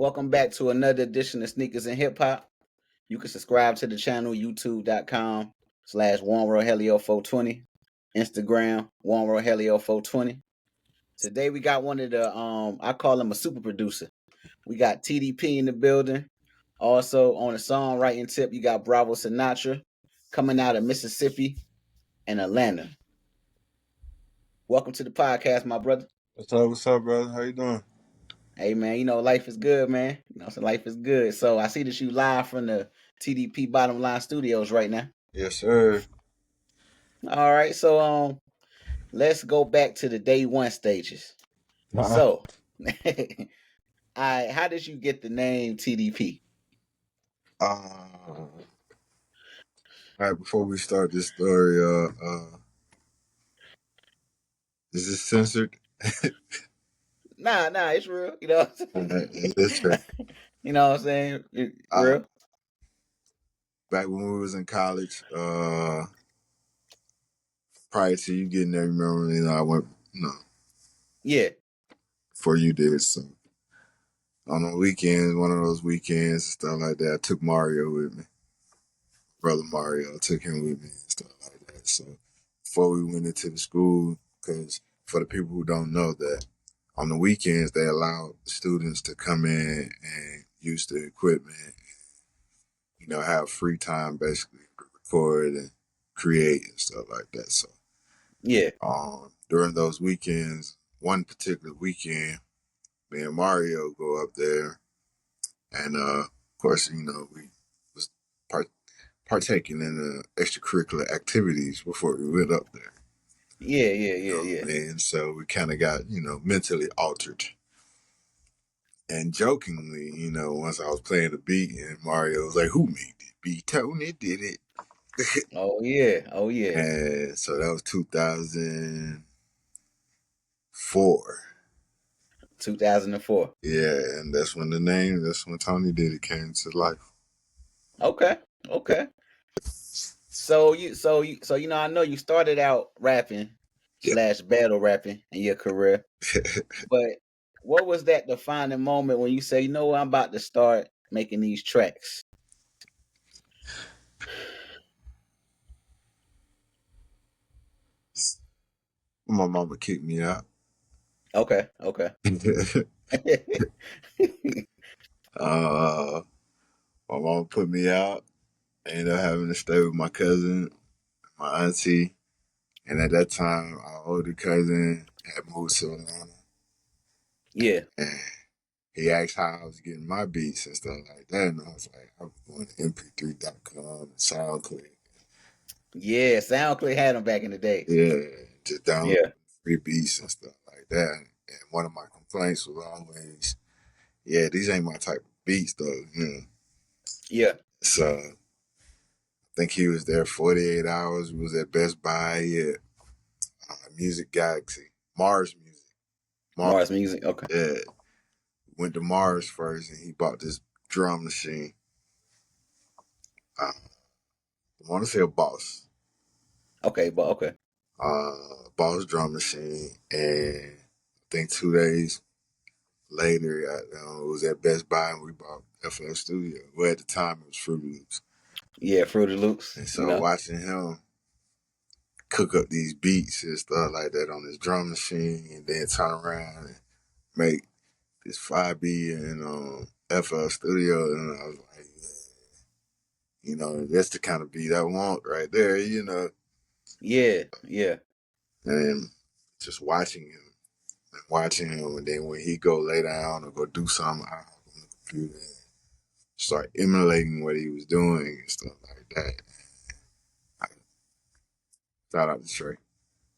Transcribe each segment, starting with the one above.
Welcome back to another edition of Sneakers and Hip Hop. You can subscribe to the channel youtube.com/Juan Rogelio 420, Instagram Juan Rogelio 420. Today we got one of the I call him a super producer. We got TDP in the building. Also on the songwriting tip, you got Bravo Sinatra coming out of Mississippi and Atlanta. Welcome to the podcast, my brother. What's up, brother? How you doing? Hey man, life is good, man. So life is good. So I see that you live from the TDP Bottumlyne Studios right now. Yes, sir. All right, so let's go back to the day one stages. So, how did you get the name TDP? All right, before we start this story, is this censored? Nah, it's real. You know what I'm saying? That's right. You know what I'm saying? Real. Back when we was in college, prior to you getting there, remember, I went, Yeah. before you did, so on the weekends, one of those weekends and stuff like that, I took Mario with me. Brother Mario, I took him with me and stuff like that. So before we went into the school, because for the people who don't know that, on the weekends, they allow students to come in and use the equipment, have free time basically to record and create and stuff like that. So, yeah, during those weekends, one particular weekend, me and Mario go up there, and of course, we was partaking in the extracurricular activities before we went up there. Yeah. And so we kind of got, mentally altered. And jokingly, once I was playing the beat and Mario was like, who made it? B Tony did it. Oh yeah. And so that was 2004. 2004. Yeah, and that's when Tony did it came to life. Okay. So I know you started out rapping / battle rapping in your career, but what was that defining moment when you say, I'm about to start making these tracks? My mama kicked me out. Okay. My mama put me out. I ended up having to stay with my cousin, my auntie, and at that time, our older cousin had moved to Atlanta. Yeah. And he asked how I was getting my beats and stuff like that. And I was like, I was going to mp3.com and SoundClick. Yeah, SoundClick had them back in the day. Yeah, just download free beats and stuff like that. And one of my complaints was always, these ain't my type of beats though, Yeah. So I think he was there 48 hours. We was at Best Buy at Music Galaxy, Mars Music, okay. Yeah. Went to Mars first and he bought this drum machine. I want to say a Boss. Okay, but okay. Boss drum machine. And I think 2 days later, it was at Best Buy and we bought FL Studio. Well, at the time, it was Fruity Loops. Yeah, Fruity Loops. And so watching him cook up these beats and stuff like that on his drum machine and then turn around and make this 5B and FL Studio. And I was like, that's the kind of beat I want right there, Yeah. And just watching him, and then when he go lay down or go do something, I hop on the computer and start emulating what he was doing and stuff like that. Shout out to Trey.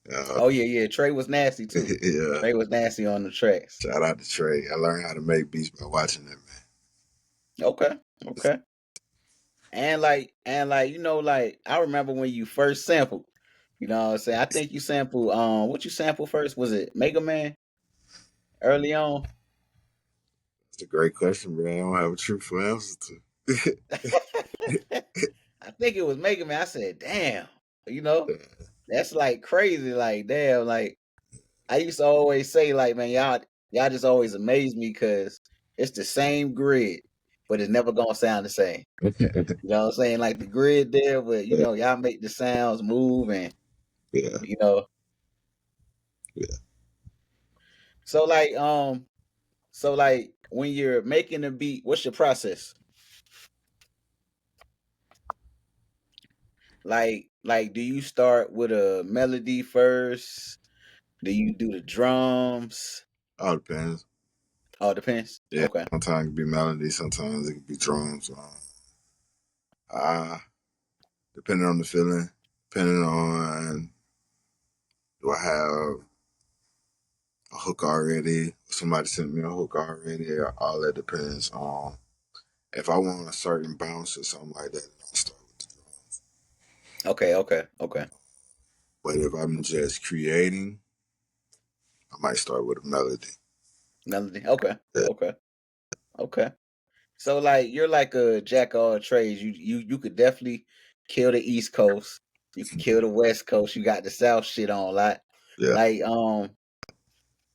Yeah. Trey was nasty too. Yeah. Trey was nasty on the tracks. Shout out to Trey. I learned how to make beats by watching that man. Okay. And I remember when you first sampled. You know what I'm saying? I think you sampled what you sampled first? Was it Mega Man? Early on? That's a great question, bro. I don't have a truthful answer to. I think it was Mega Man. I said, damn, that's like crazy. Like, damn, like I used to always say, like, man, y'all just always amaze me because It's the same grid, but it's never gonna sound the same. You know what I'm saying? Like the grid there, but yeah, y'all make the sounds move and yeah, you know. yeah. So like when you're making a beat, what's your process? Like do you start with a melody first? Do you do the drums? All depends. All depends. Yeah, Okay. sometimes it can be melody, sometimes it can be drums. Uh, depending on the feeling, depending on do I have a hook already, somebody sent me a hook already, all that depends on if I want a certain bounce or something like that, then I'll start with the drums. Okay. But if I'm just creating, I might start with a melody. Melody. Okay. Yeah, Okay. Okay. So like you're like a jack of all trades. You could definitely kill the East Coast. You could kill the West Coast. You got the South shit on a lot. yeah. Like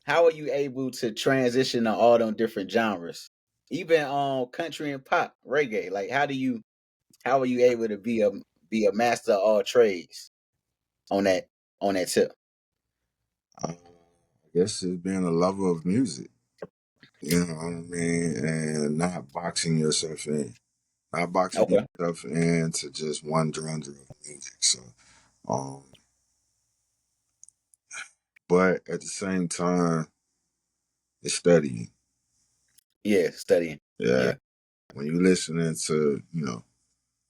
how are you able to transition to all them different genres? Even country and pop, reggae. Like how are you able to be a master of all trades on that tip? I guess it's being a lover of music. You know what I mean? And not boxing yourself in. Not boxing Okay. yourself into just one genre of music. So, um, but at the same time, it's studying. Yeah, studying. Yeah. Yeah. When you listening to,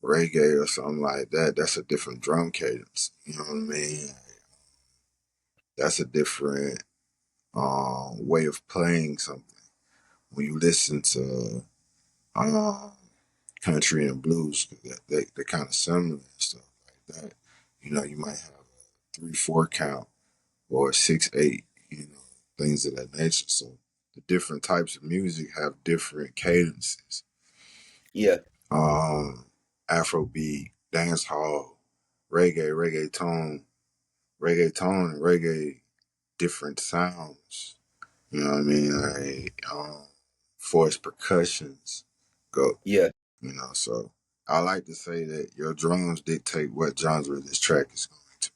reggae or something like that, that's a different drum cadence. You know what I mean? That's a different way of playing something. When you listen to um, country and blues, they're kind of similar and stuff like that. You might have a 3/4 count or 6/8, things of that nature. So the different types of music have different cadences. Yeah. Um, Afrobeat, dancehall, reggaeton, and reggae, different sounds. You know what I mean? Like voice percussions go. Yeah. So I like to say that your drums dictate what genre this track is going to.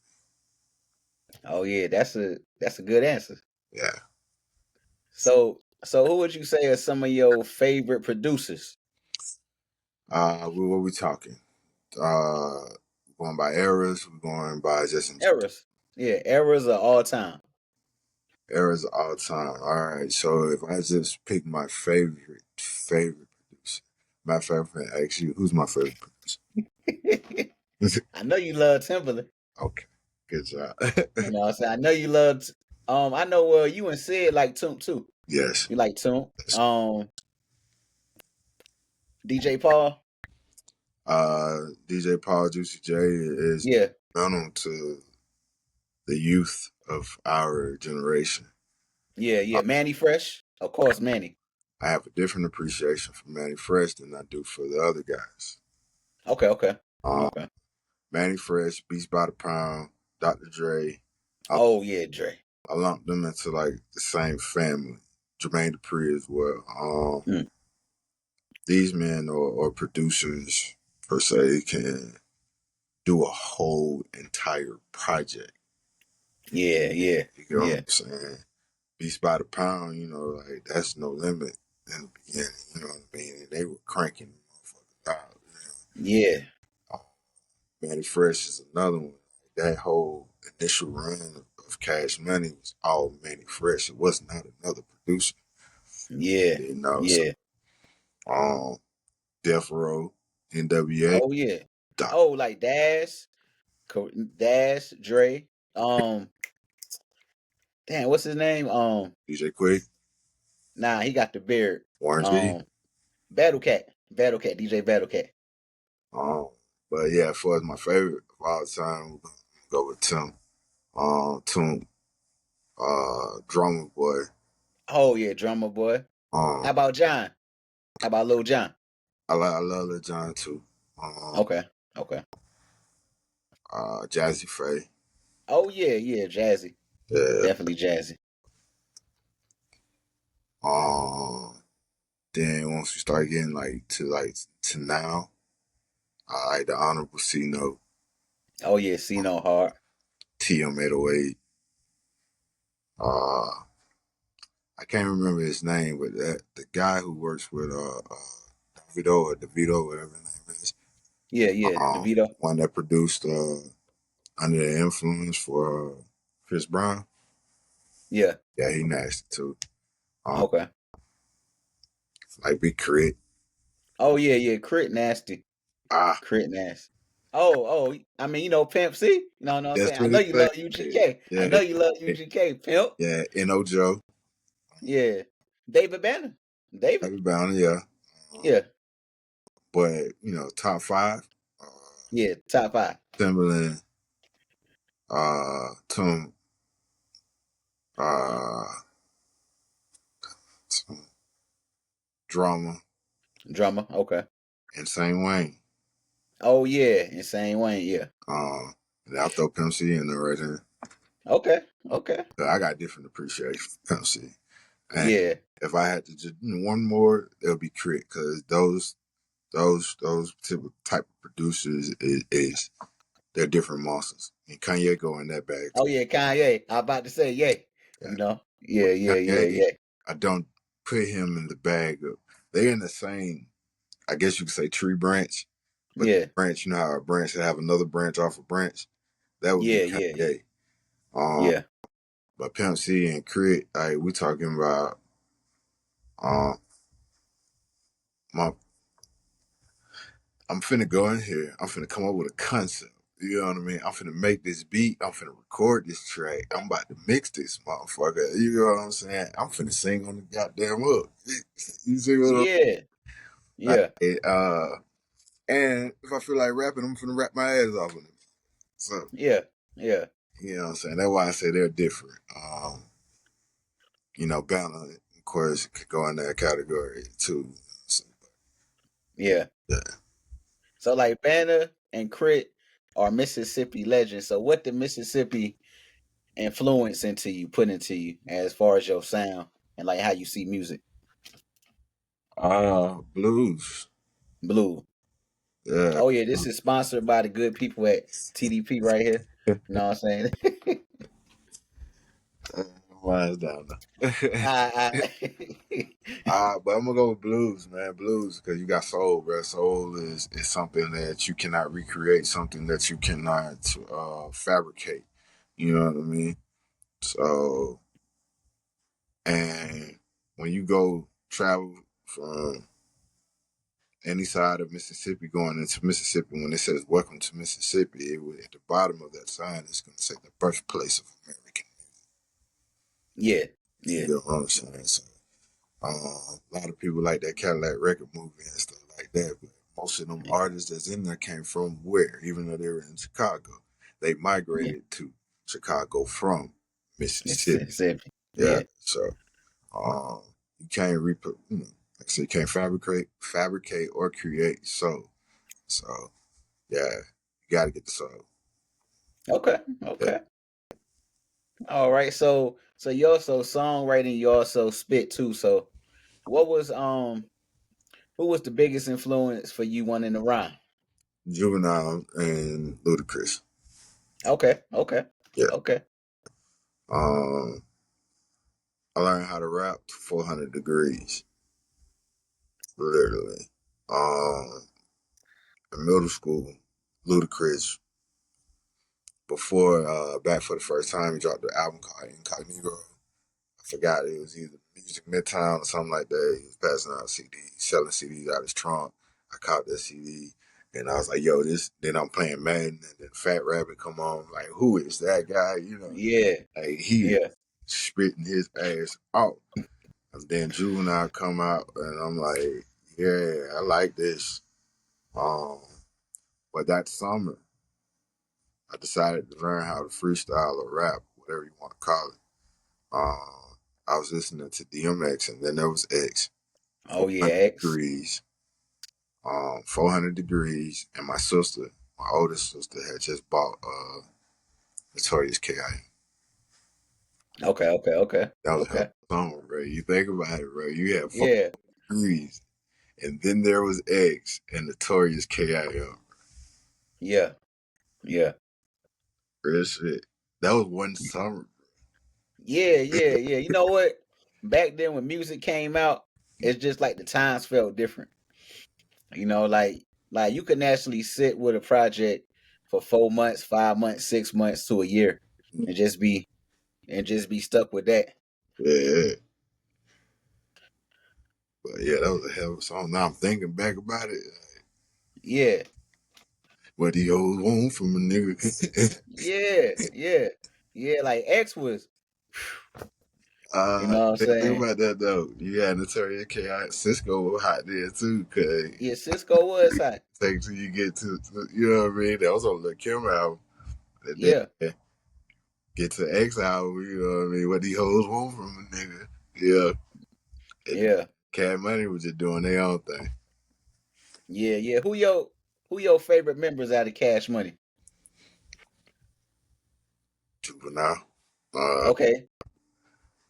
Oh yeah, that's a good answer. Yeah. So who would you say are some of your favorite producers? What we talking? Uh, going by eras. We're going by just in Eras. Yeah, eras of all time. eras of all time. All right. So if I just pick my favorite producer, my favorite. Actually, who's my favorite producer? I know you love Timberland. Okay. Good job. You know what I'm saying? I know you love I know you and Sid like Toomp too. Yes. You like Toomp. DJ Paul. DJ Paul Juicy J is Yeah. known to the youth of our generation. Yeah. Manny Fresh. Of course, Manny. I have a different appreciation for Manny Fresh than I do for the other guys. Okay. Um, Okay. Manny Fresh, Beats by the Pound, Dr. Dre. I, Oh yeah, Dre. I lump them into like the same family. Jermaine Dupri as well. Mm. These men or producers per se can do a whole entire project. You get what I'm Yeah. saying? Beats by the Pound, like that's no limit in the beginning. You know what I mean? And they were cranking the motherfuckers out. Yeah. Uh, Manny Fresh is another one. That whole initial run of Cash Money was all Manny Fresh. It was not another producer. Yeah. So Yeah. um, Death Row, NWA, Oh yeah. Doc, Oh, like Dash, Dre. Damn, what's his name? DJ Quick, Nah, he got the beard. Warren G. Um, Battle Cat, DJ Battle Cat. Um, but yeah, as far as my favorite of all time, we're gonna go with Tim. Toon, Drummer Boy. Oh yeah, Drummer Boy. How Um, about John? How about Lil John? I love Lil Jon too. Um, Okay. Jazzy Faye. Oh yeah, Jazzy. Yeah. Definitely Jazzy. Um, Then once we start getting to now, I like the Honorable C Note, Oh yeah, see no hard. TM808. Uh, I can't remember his name, but the guy who works with Davido, whatever his name is, Yeah, DeVito. one that produced Under the Influence for Chris Brown. Yeah. Yeah, he nasty too. Um, Okay. like Big Crit. Oh yeah, Crit nasty. Ah, Crit nasty. Oh, I mean, Pimp C. You know what I'm that's saying? I what know he you said. love UGK. I Yeah, know you love UGK, Pimp. yeah. N.O. Joe, Yeah. David Banner. David. Happy Bounty, yeah. Um, Yeah. but top five. Uh, Yeah. Top five. Timberland, Tom, uh, Drama, Drummer. Okay. Insane Wayne. Oh yeah. Insane Wayne. Yeah. Um, and I'll throw Pimp C in there right there. Okay. Okay. I got different appreciation for Pimp C. And Yeah. if I had to just one more, it'll be Crit, because those type of producers is they're different monsters. And Kanye go in that bag Oh too. yeah, Kanye. I about to say yay. Yeah. Yeah, yeah, yeah, Kanye, yeah. I don't put him in the bag of, they're in the same, I guess you could say, tree branch, but Yeah. branch, how a branch should have another branch off a branch. That would be Yeah, yeah, yeah. Kanye. Um, Yeah. but Pimp C and Crit, we talking about um my I'm finna go in here. I'm finna come up with a concept. You know what I mean? I'm finna make this beat. I'm finna record this track. I'm about to mix this motherfucker. You know what I'm saying? I'm finna sing on the goddamn hook. You see what I'm Yeah. Yeah. saying? And if I feel like rapping, I'm finna rap my ass off of it. So, Yeah. Yeah. you know what I'm saying? That's why I say they're different. Banner, of course, could go in that category too. So, Yeah. yeah. So like Banner and Crit are Mississippi legends. So what did Mississippi influence into you, put into you as far as your sound and like how you see music? Blues. Blue. Yeah. Oh yeah, this is sponsored by the good people at TDP right here. You know what I'm saying? Mine's down there. I But I'm gonna go with blues, man. Blues, because you got soul, bro. Soul is something that you cannot recreate, something that you cannot fabricate. You know what I mean? So, and when you go travel from any side of Mississippi going into Mississippi, when it says "Welcome to Mississippi," at the bottom of that sign is going to say the birthplace of American. Yeah. You Yeah. know what I'm saying? So, a lot of people like that Cadillac record movie and stuff like that, but most of them artists that's in there came from where? Even though they were in Chicago, they Yeah. migrated to Chicago from Mississippi. Mississippi. Yeah, Yeah. so um, you can't like I said, you can't fabricate or create soul. So yeah, you got to get the soul. Okay. Yeah, Okay. All right. So you also songwriting, you also spit too. So what was who was the biggest influence for you wanting to rhyme? Juvenile and Ludacris. Okay. Okay. Yeah, Okay. um, I learned how to rap to 400 degrees. Literally. In middle school, Ludacris, before Back for the First Time, he dropped the album called Incognito. I forgot, it was either Music Midtown or something like that. He was passing out CDs, selling CDs out his trunk. I caught that CD and I was like, yo, this, then I'm playing Madden and then Fat Rabbit come on. Like, who is that guy? Yeah. Like he Yeah. spitting his ass out. And then Juvenile come out and I'm like, yeah, I like this. Um, but that summer, I decided to learn how to freestyle or rap, whatever you want to call it. I was listening to DMX, and then there was X, Oh yeah, 400 X. degrees, 400 degrees, and my sister, my oldest sister, had just bought Notorious K.I. Okay. Okay. Okay. That was her Okay. song, bro. You think about it, bro. You have Yeah. Breeze, and then there was X and Notorious K.I.M. Yeah. Yeah. Real shit. That was one summer. Yeah, yeah, yeah. You know what? Back then when music came out, it's just like the times felt different. You know, like you can actually sit with a project for 4 months, 5 months, 6 months to a year and just be stuck with that. Yeah, but yeah, that was a hell of a song. Now I'm thinking back about it. Yeah. What the old want from a nigga. Yeah. Yeah. Yeah. Like X was, you know what I'm Think saying? about that though. You had Notorious K.I. Cisco was hot there too, cause Yeah, Cisco was hot. take till you get to you know what I mean. That was on the Kim album. And Yeah. then get to X album. You know what I mean. What the hoes want from a nigga. Yeah. And Yeah. Cat Money was just doing their own thing. Yeah. Yeah. Who your favorite members out of Cash Money? Juvenile. Okay.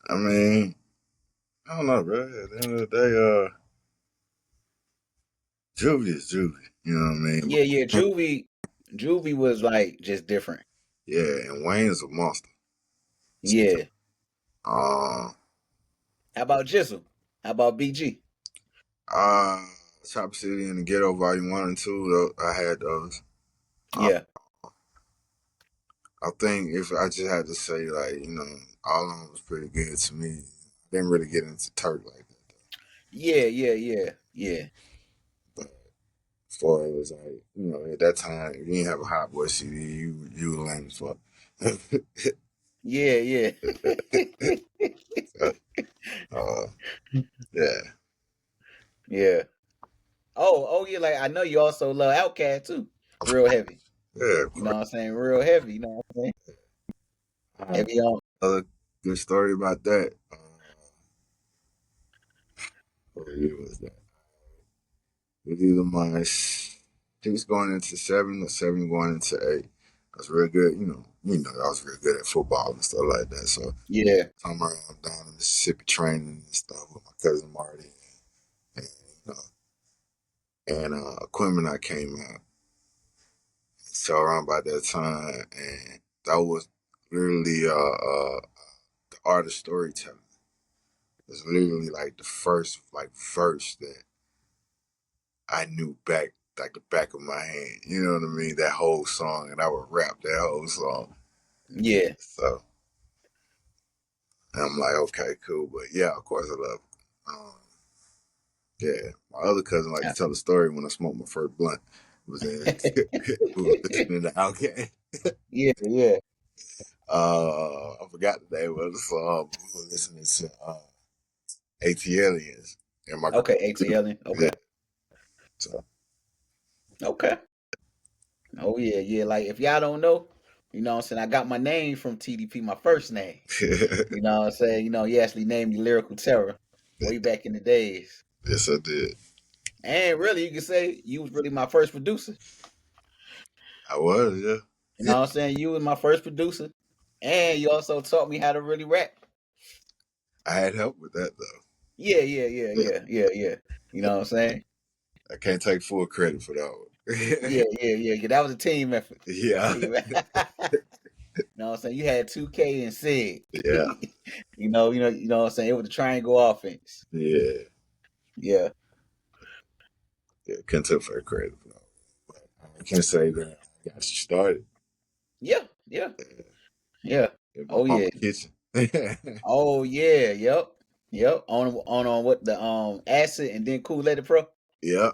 I mean, I don't know, bro. At the end of the day, Juvie is Juvie. You know what I mean? Yeah, yeah. Juvie was like just different. Yeah, and Wayne's a monster. Yeah. Uh, How about Jizzle? How about BG? uh, Chop City and the Ghetto Volume 1 and 2, I had those. Uh, Yeah. I think if I just had to say, like, you know, all of them was pretty good to me. I didn't really get into Turk like that, Yeah, yeah, yeah, yeah. though. But as far as, like, you know, at that time, if you didn't have a Hot Boy CD, you were lame as fuck. Yeah, yeah. So, uh, yeah. Yeah. Oh yeah, like I know you also love Outkast too. Real heavy. Yeah, You know what I'm saying? Real heavy, you know what I'm saying? of Heavy on. another good story about that. What year was that? It was either my six going into seven or seven going into eight. I was real good, I was real good at football and stuff like that. So Yeah. I'm around down in Mississippi training and stuff with my cousin Marty and Equipment I came out. So around by that time, and that was literally the art of storytelling. It's literally like the first verse that I knew back like the back of my hand. You know what I mean? That whole song, and I would rap that whole song. Yeah. So I'm like, okay, cool. But yeah, of course I love it. Yeah, my other cousin liked to tell a story when I smoked my first blunt. Was in we were listening to Outkast. Yeah, yeah. I forgot the name of the song, but we were listening to ATLiens and my Okay, grandma. ATL. Yeah, Okay. so Okay. Oh yeah, yeah. Like if y'all don't know, you know what I'm saying? I got my name from TDP, my first name. You know what I'm saying? You know, he actually named me Lyrical Terror way back in the days. yes, I did. And really, you can say you was really my first producer. I was, yeah. You know what I'm saying? You was my first producer. And you also taught me how to really rap. I had help with that though. Yeah, yeah, yeah, Yeah, yeah, yeah, yeah. You know what I'm saying? I can't take full credit for that Yeah, one. yeah, yeah, yeah. That was a team effort. Yeah, Team effort. You know what I'm saying? You had 2K and Sid. yeah, You know what I'm saying? It was the triangle offense. yeah, Yeah. yeah. Can't take full credit for that one. But I can say that I got you started Yeah, yeah, yeah. in my Oh mama yeah. kitchen. Yeah, Oh yeah, yep. Yep. On what the acid and then Cool Lady Pro. yeah,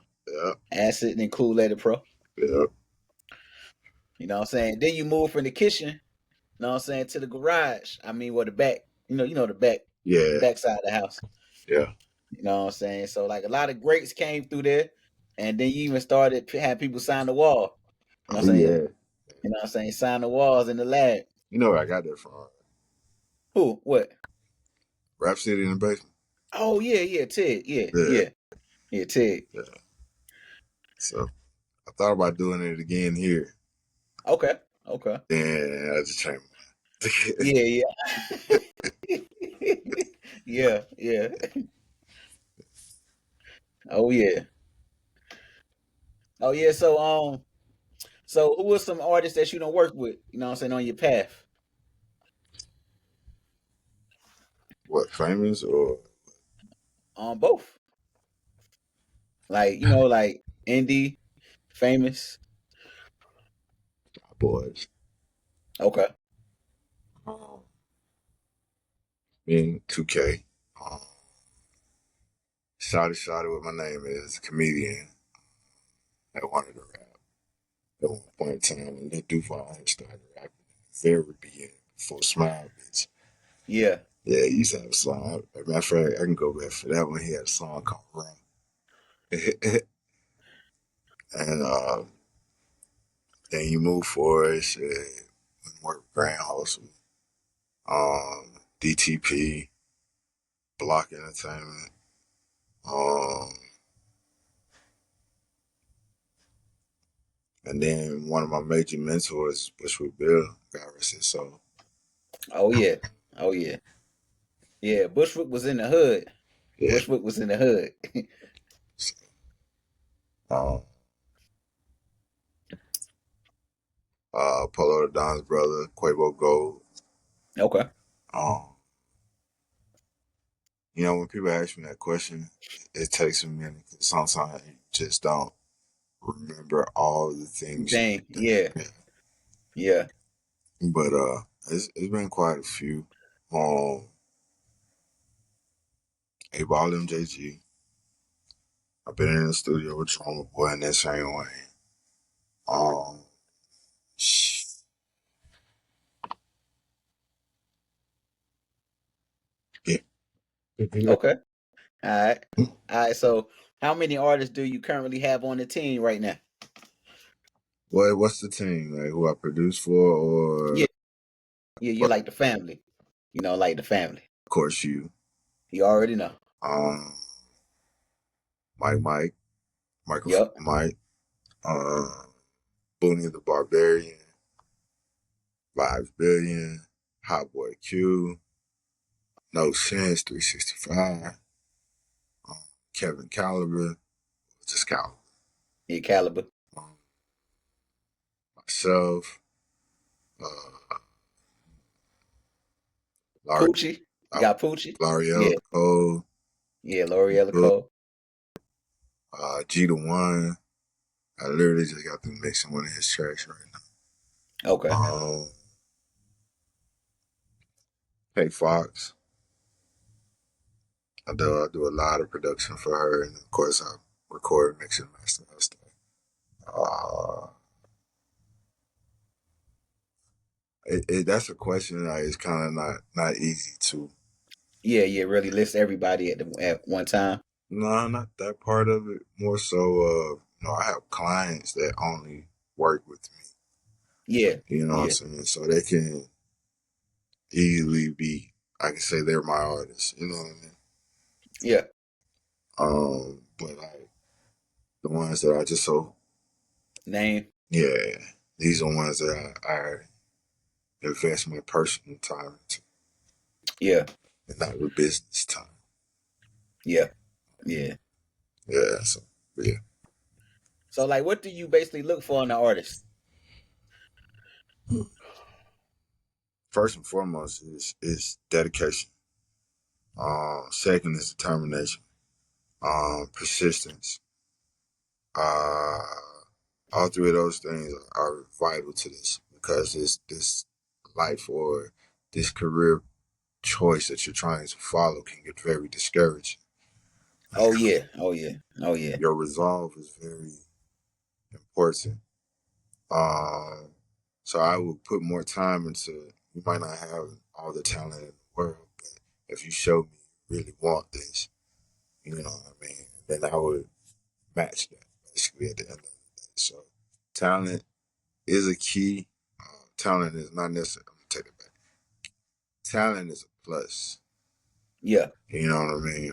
Acid and then Cool Lady Pro. yeah, You know what I'm saying? Then you move from the kitchen, you know what I'm saying, to the garage. I mean, well the back. The back, the yeah, back side of the house. yeah. You know what I'm saying? So like a lot of greats came through there. And then you even started to have people sign the wall. You know Oh what I'm saying? yeah. You know what I'm saying? Sign the walls in the lab. You know where I got that from? Who? What? Rap City in the basement. Oh yeah, yeah, Ted. Yeah, Yeah, yeah. Yeah, Ted. yeah. So I thought about doing it again here. Okay. Okay. Then I just changed my mind. Yeah, yeah. Yeah, yeah. Oh yeah. Oh yeah. So who are some artists that you don't work with? You know what I'm saying, on your path? What, famous or On both. Like, like indie, famous. boys? Okay. Um, in 2K. Um, Shotty what my name is, a comedian that wanted to rap at one point in time when Lil Duval had started rapping very beginning before Smile Bitch. Yeah. Yeah, he used to have a song. As a matter of fact, I can go back for that one. He had a song called Run. And then you move forward, shit, work Grand Hustle, DTP, Block Entertainment, um, and then one of my major mentors, Bushwick Bill, God rest his soul. Oh yeah. Oh yeah. Yeah. Bushwick was in the hood. Yeah. Bushwick was in the hood. So, um, Polo the Don's brother, Quavo Gold. Okay. Um, when people ask me that question, it takes a minute because sometimes you just don't remember all the things Dang. that Yeah. yeah. Yeah. But it's been quite a few. Um, A Ball MJG. I've been in the studio with Trauma Boy in that same way. Um, yeah. Okay. All right. All right. So how many artists do you currently have on the team right now? What's the team like? Who I produce for, or Yeah. Yeah. You're like the family. Like the family. of course you. You already know. Um, Mike, Microphone Yep. Mike, Booney the Barbarian, Vibes Billion, Hot Boy Q, No Sense 365, um, Kevin Caliber, just Caliber, Yeah. Caliber. um, myself, uh, Larry, Poochie. You got Poochie. L'Ariel Yeah. Cole, Yeah. L'Oreal Book, Cole. G the One. I literally just got through mixing one of his tracks right Okay. now. Hey Fox. I do a lot of production for her, and of course I record, mix, and master her stuff. Uh, that's a question that is kind of not easy to. Yeah. Yeah. Really list everybody at one time. No, not that part of it. More so, I have clients that only work with me. Yeah. You know what I'm Yeah. saying? So they can easily be. I can say they're my artists. You know what I mean? Yeah. But like the ones that I just so Name. yeah, these are ones that I invest my personal time into, Yeah. and not the business time. Yeah. Yeah. Yeah, so yeah. So like, what do you basically look for in an artist? First and foremost is dedication. Second is determination. Persistence. Uh, all three of those things are vital to this because this life or this career choice that you're trying to follow can get very discouraging. Oh Like, yeah. Oh yeah. Oh yeah. your resolve is very important. Um, so I would put more time into. You might not have all the talent in the world, but if you show me you really want this, you know what I mean, then I would match that basically at the end of the day. So talent is a key. Talent is not necessary. I'm gonna take it back. Talent is a plus. Yeah. You know what I mean?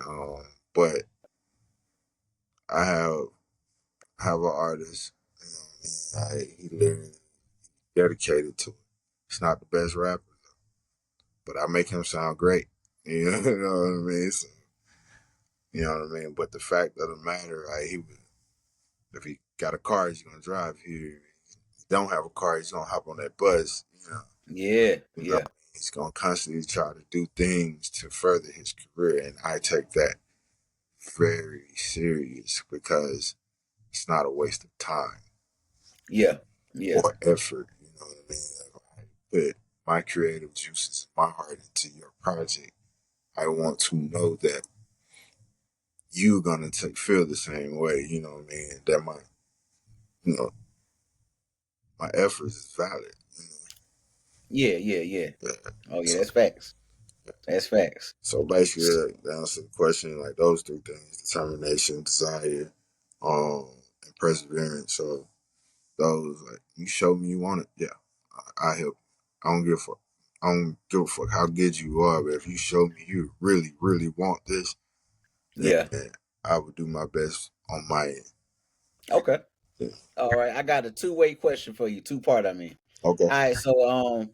But I have an artist. You know what I mean? He literally dedicated to it. He's not the best rapper, but I make him sound great. You know what I mean? So You know what I mean? But the fact of the matter, like if he got a car, he's gonna drive here. If he don't have a car, he's gonna hop on that bus. Yeah, You know, yeah, he's gonna constantly try to do things to further his career, and I take that very serious because it's not a waste of time yeah, yeah, or effort. You know what I mean? Like, I put my creative juices, my heart into your project. I want to know that you're gonna feel the same way. You know what I mean? That you know, my efforts is valid. yeah, yeah, yeah. Yeah. Oh yeah, So, that's facts. That's facts. so basically, to answer the question, like those three things: determination, desire, and perseverance. So those, like, you show me you want it, yeah, I help. I don't give a fuck. I don't give a fuck how good you are, but if you show me you really, really want this, then Yeah. I would do my best on my end. Okay. Yeah. All right. I got a two-way question for you. Two-part, I mean. Okay. All right. So,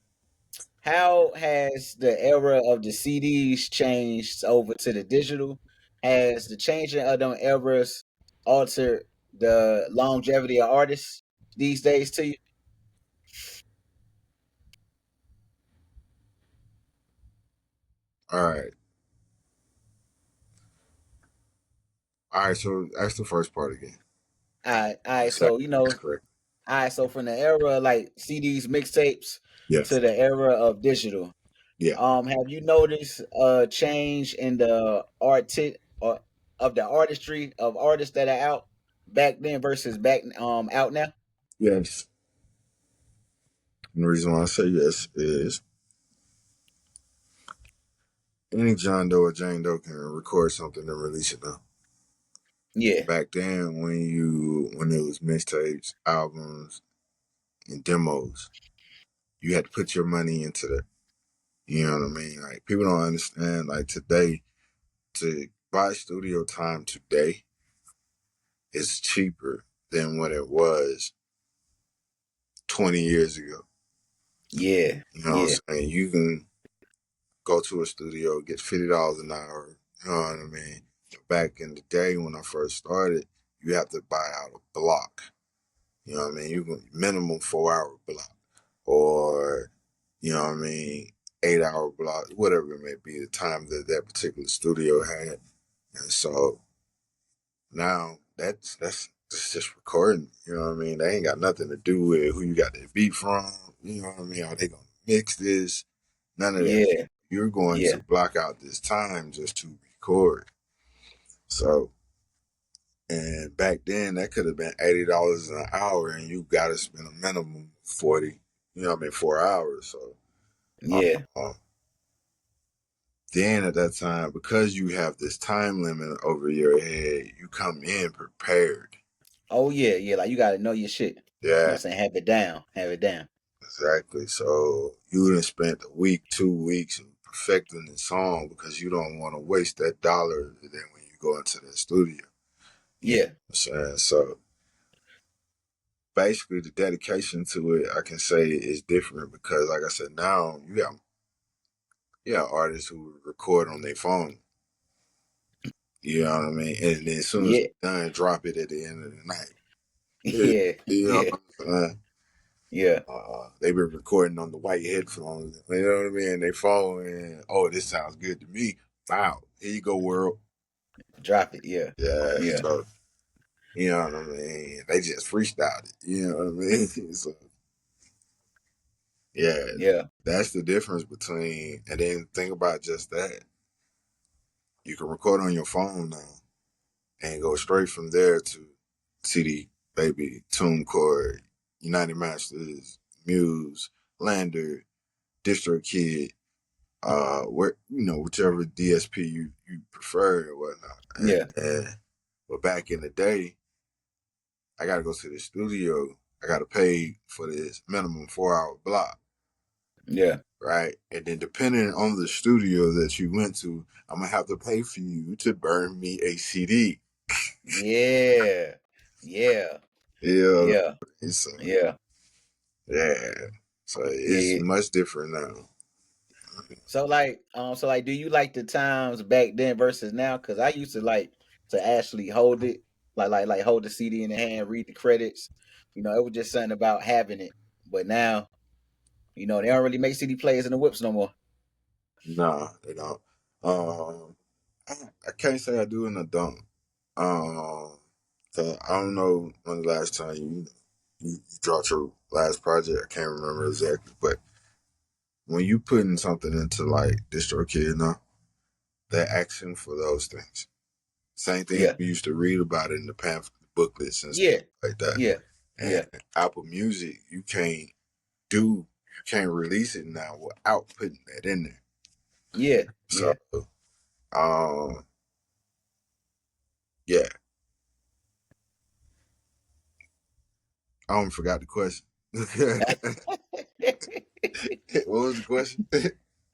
how has the era of the CDs changed over to the digital? Has the changing of them eras altered the longevity of artists these days to you? All right. All right. So ask the first part again. All right. So So that's correct. all right. So from the era like CDs, mixtapes Yes. to the era of digital, Yeah. have you noticed a change in the or of the artistry of artists that are out back then versus back out now? Yes. And the reason why I say yes is any John Doe or Jane Doe can record something and release it now. Yeah, Back then, when it was mixtapes, albums, and demos, you had to put your money into that. You know what I mean? Like, people don't understand. Like, today, to buy studio time today is cheaper than what it was 20 years ago. yeah, You know what yeah, I'm saying? You can go to a studio, get $50 an hour. You know what I mean? Back in the day when I first started, you have to buy out a block. You know what I mean? You can minimum 4 hour block, or, you know what I mean, 8 hour block, whatever it may be, the time that that particular studio had. And so now that's just recording. You know what I mean? They ain't got nothing to do with who you got that beat from. You know what I mean? Are they gonna mix this? None of that. yeah, You're going yeah, to block out this time just to record. So, and back then that could have been $80 an hour, and you got to spend a minimum 40. You know what I mean? 4 hours. So, yeah. uh, then at that time, because you have this time limit over your head, you come in prepared. Oh yeah, yeah. Like you got to know your shit. You know what Yeah, I'm saying? Have it down. Have it down. exactly. So you would have spent a week, 2 weeks perfecting the song because you don't want to waste that dollar. Then when you go into the studio, you know Yeah, what I'm saying? So basically, the dedication to it, I can say, is different because, like I said, now you got artists who record on their phone. You know what I mean? And then as soon as yeah, it's done, drop it at the end of the night. Yeah, yeah, you know yeah, what I'm saying? yeah. They've been recording on the white headphones. You know what I mean? They phone and, oh, this sounds good to me. Wow, here you go, world. Drop it. Yeah, Yeah, yeah, so you know what I mean? They just freestyled it. You know what I mean? So yeah, yeah, that's the difference between. And then think about just that. You can record on your phone now and go straight from there to CD, Baby, TuneCore, United Masters, Muse, Lander, DistroKid, where, whichever DSP you prefer or whatnot. yeah, But back in the day, I gotta go to the studio. I gotta pay for this minimum 4 hour block, yeah, right? And then depending on the studio that you went to, I'm gonna have to pay for you to burn me a CD. yeah, yeah, Yeah, yeah, so yeah, yeah, so it's yeah. much different now. So like, do you like the times back then versus now? Because I used to like to actually hold it, like hold the CD in the hand, read the credits. It was just something about having it. But now, they don't really make CD players in the whips no more. Nah, they don't. Um, I, I can't say I do and I don't. Um, 'Cause I don't know when the last time you dropped your last project. I can't remember exactly, but when you putting something into like DistroKid now, they're asking for those things. Same thing Yeah, we used to read about in the pamphlet booklets and stuff yeah, like that. yeah, And yeah, Apple Music, you can't release it now without putting that in there. yeah, So, yeah. um, yeah, I almost forgot the question. What was the question?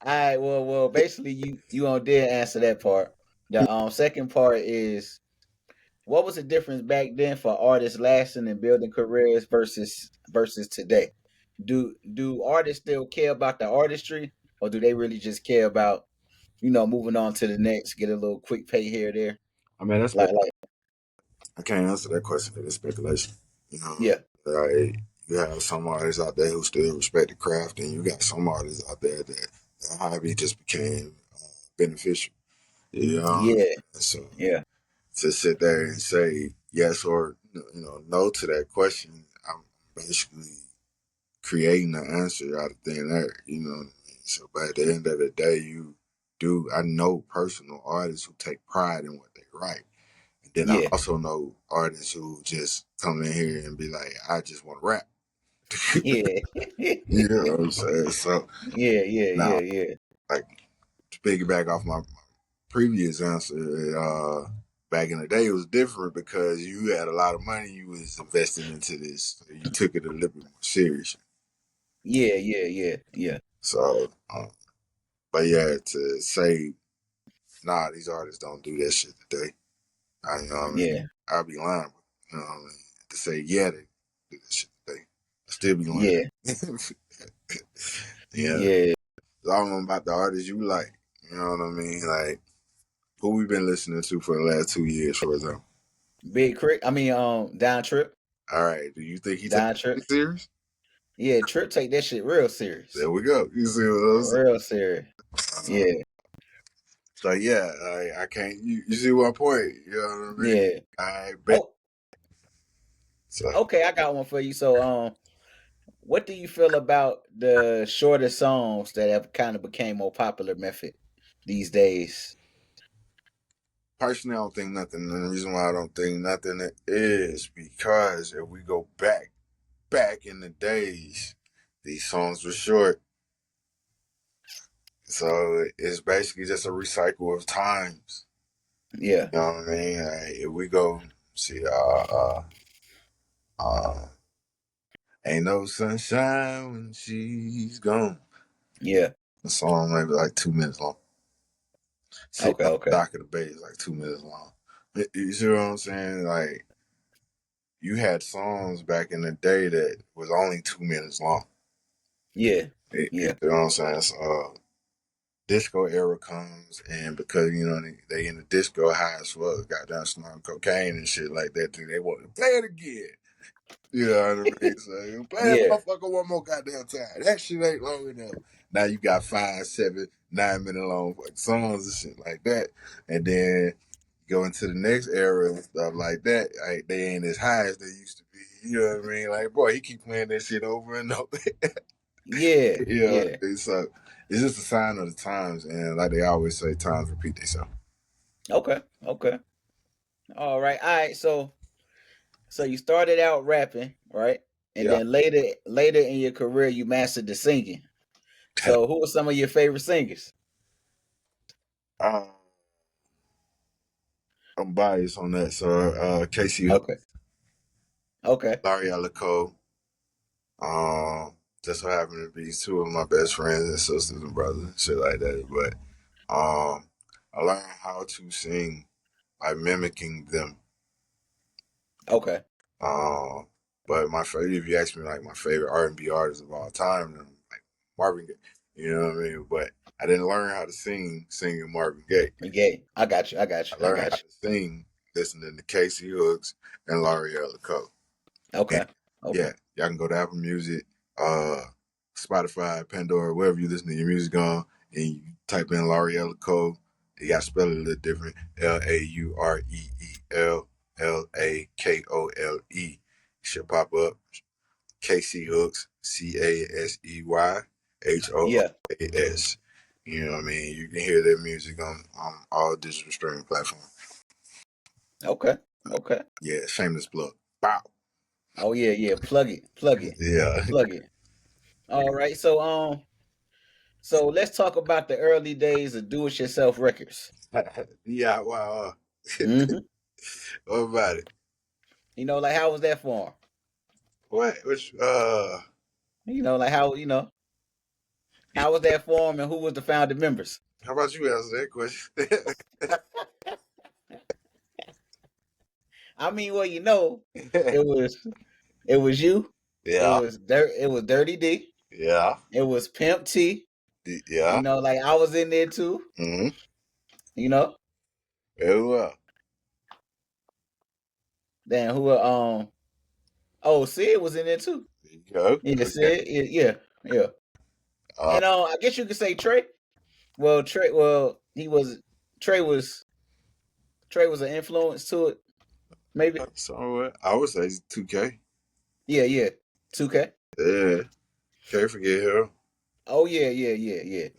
All right, well, basically, you did answer that part. The second part is, what was the difference back then for artists lasting and building careers versus today? Do artists still care about the artistry, or do they really just care about moving on to the next, get a little quick pay here or there? I mean, Like, I can't answer that question because it's speculation. You know, yeah, like you have some artists out there who still respect the craft, and you got some artists out there that the hobby just became beneficial. You know, yeah, so yeah, to sit there and say yes or no to that question, I'm basically creating an answer out of thin air. You know what I mean? So, by the end of the day, I know personal artists who take pride in what they write. And then I yeah, also know artists who just come in here and be like, I just want to rap. yeah, You know what I'm saying? So yeah, yeah, now, yeah, yeah, like to piggyback off my previous answer, back in the day it was different because you had a lot of money you was investing into this. So you took it a little bit more serious. yeah, yeah, yeah, yeah, So, but yeah, to say, nah, these artists don't do that shit today. I you know what I mean? yeah, I'll be lying. You know what I mean? To say, yeah, they do that shit today. I still be yeah, lying. Yeah. yeah. So I don't know about the artists you like. You know what I mean? Like, who we been listening to for the last 2 years, for example. Big Crit. I mean, Down Trip, All right. Do you think he takes Down Trip. it serious? Yeah, Trip take that shit real serious, There we go. You see what I'm saying? real serious. Yeah, So yeah, I can't. You see my point? You know what I mean? yeah. I bet. Oh, So okay. I got one for you. So, what do you feel about the shorter songs that have kind of became more popular method these days? personally, I don't think nothing. And the reason why I don't think nothing is because if we go back in the days, these songs were short. So it's basically just a recycle of times. Yeah, You know what I mean? If we go see, uh, ain't no sunshine when she's gone. yeah. The song maybe like 2 minutes long. See, Okay, okay. Dock of the Bay is like 2 minutes long. You see what I'm saying? Like you had songs back in the day that was only 2 minutes long. Yeah, You yeah, know what I'm saying? So, disco era comes, and because they in the disco high as fuck, got down snorting cocaine and shit like that, they want to play it again. You know what I mean? So play that yeah, motherfucker one more goddamn time. That shit ain't long enough. Now you got 5, 7, 9 minute long songs and shit like that, and then go into the next era and stuff like that. They ain't as high as they used to be. You know what I mean? Like, boy, he keep playing that shit over and over. yeah, You know, yeah. so it's just a sign of the times, and like they always say, times repeat themselves. Okay, okay. All right. So you started out rapping, right? And Yeah. then later in your career, you mastered the singing. So who are some of your favorite singers? Uh, I'm biased on that. So, Casey Hook, Okay, okay, Larry Alico, just so happen to be two of my best friends and sisters and brothers, and shit like that. But I learned how to sing by mimicking them. okay. Um, but my favorite, if you ask me, like my favorite R&B artist of all time, then like Marvin Gaye. You know what I mean? But I didn't learn how to singing Marvin Gaye. Okay, I got you. I got I you. I learned how got to sing listening to Casey Hooks and L'Oreal Cole. you. And Okay. yeah, Okay. y'all can go to Apple Music, Spotify, Pandora, wherever you listen to your music on, and you type in L'Oreal Cole. You got to spell it a little different. Laurelakole. Should pop up. Casey Hooks, Yeah. CASEYHOOKS. You know what I mean? You can hear their music on all digital streaming platforms. Okay. Okay. Yeah, shameless plug. Bow. Oh yeah, yeah. Plug it. Plug it. Yeah. Plug it. All right. So let's talk about the early days of do-it-yourself records. Yeah, wow. Hmm. What about it? Like how was that for 'em? What? Which, Like how was that for 'em and who was the founding members? how about you answer that question? I mean, well, it was it was you, Yeah, it was Dirty D, yeah, it was Pimp T. yeah. Like I was in there too. Mm-hmm. You know, Very well. then who oh, Sid was in there too. There you go. Yeah, Okay. Sid. Yeah, yeah, yeah. Uh, And I guess you could say Trey. Well, Trey. Well, Trey was Trey was an influence to it. Maybe. so I would say it's 2K. Yeah, yeah. 2K. Yeah, can't forget him. Oh yeah, yeah, yeah, yeah.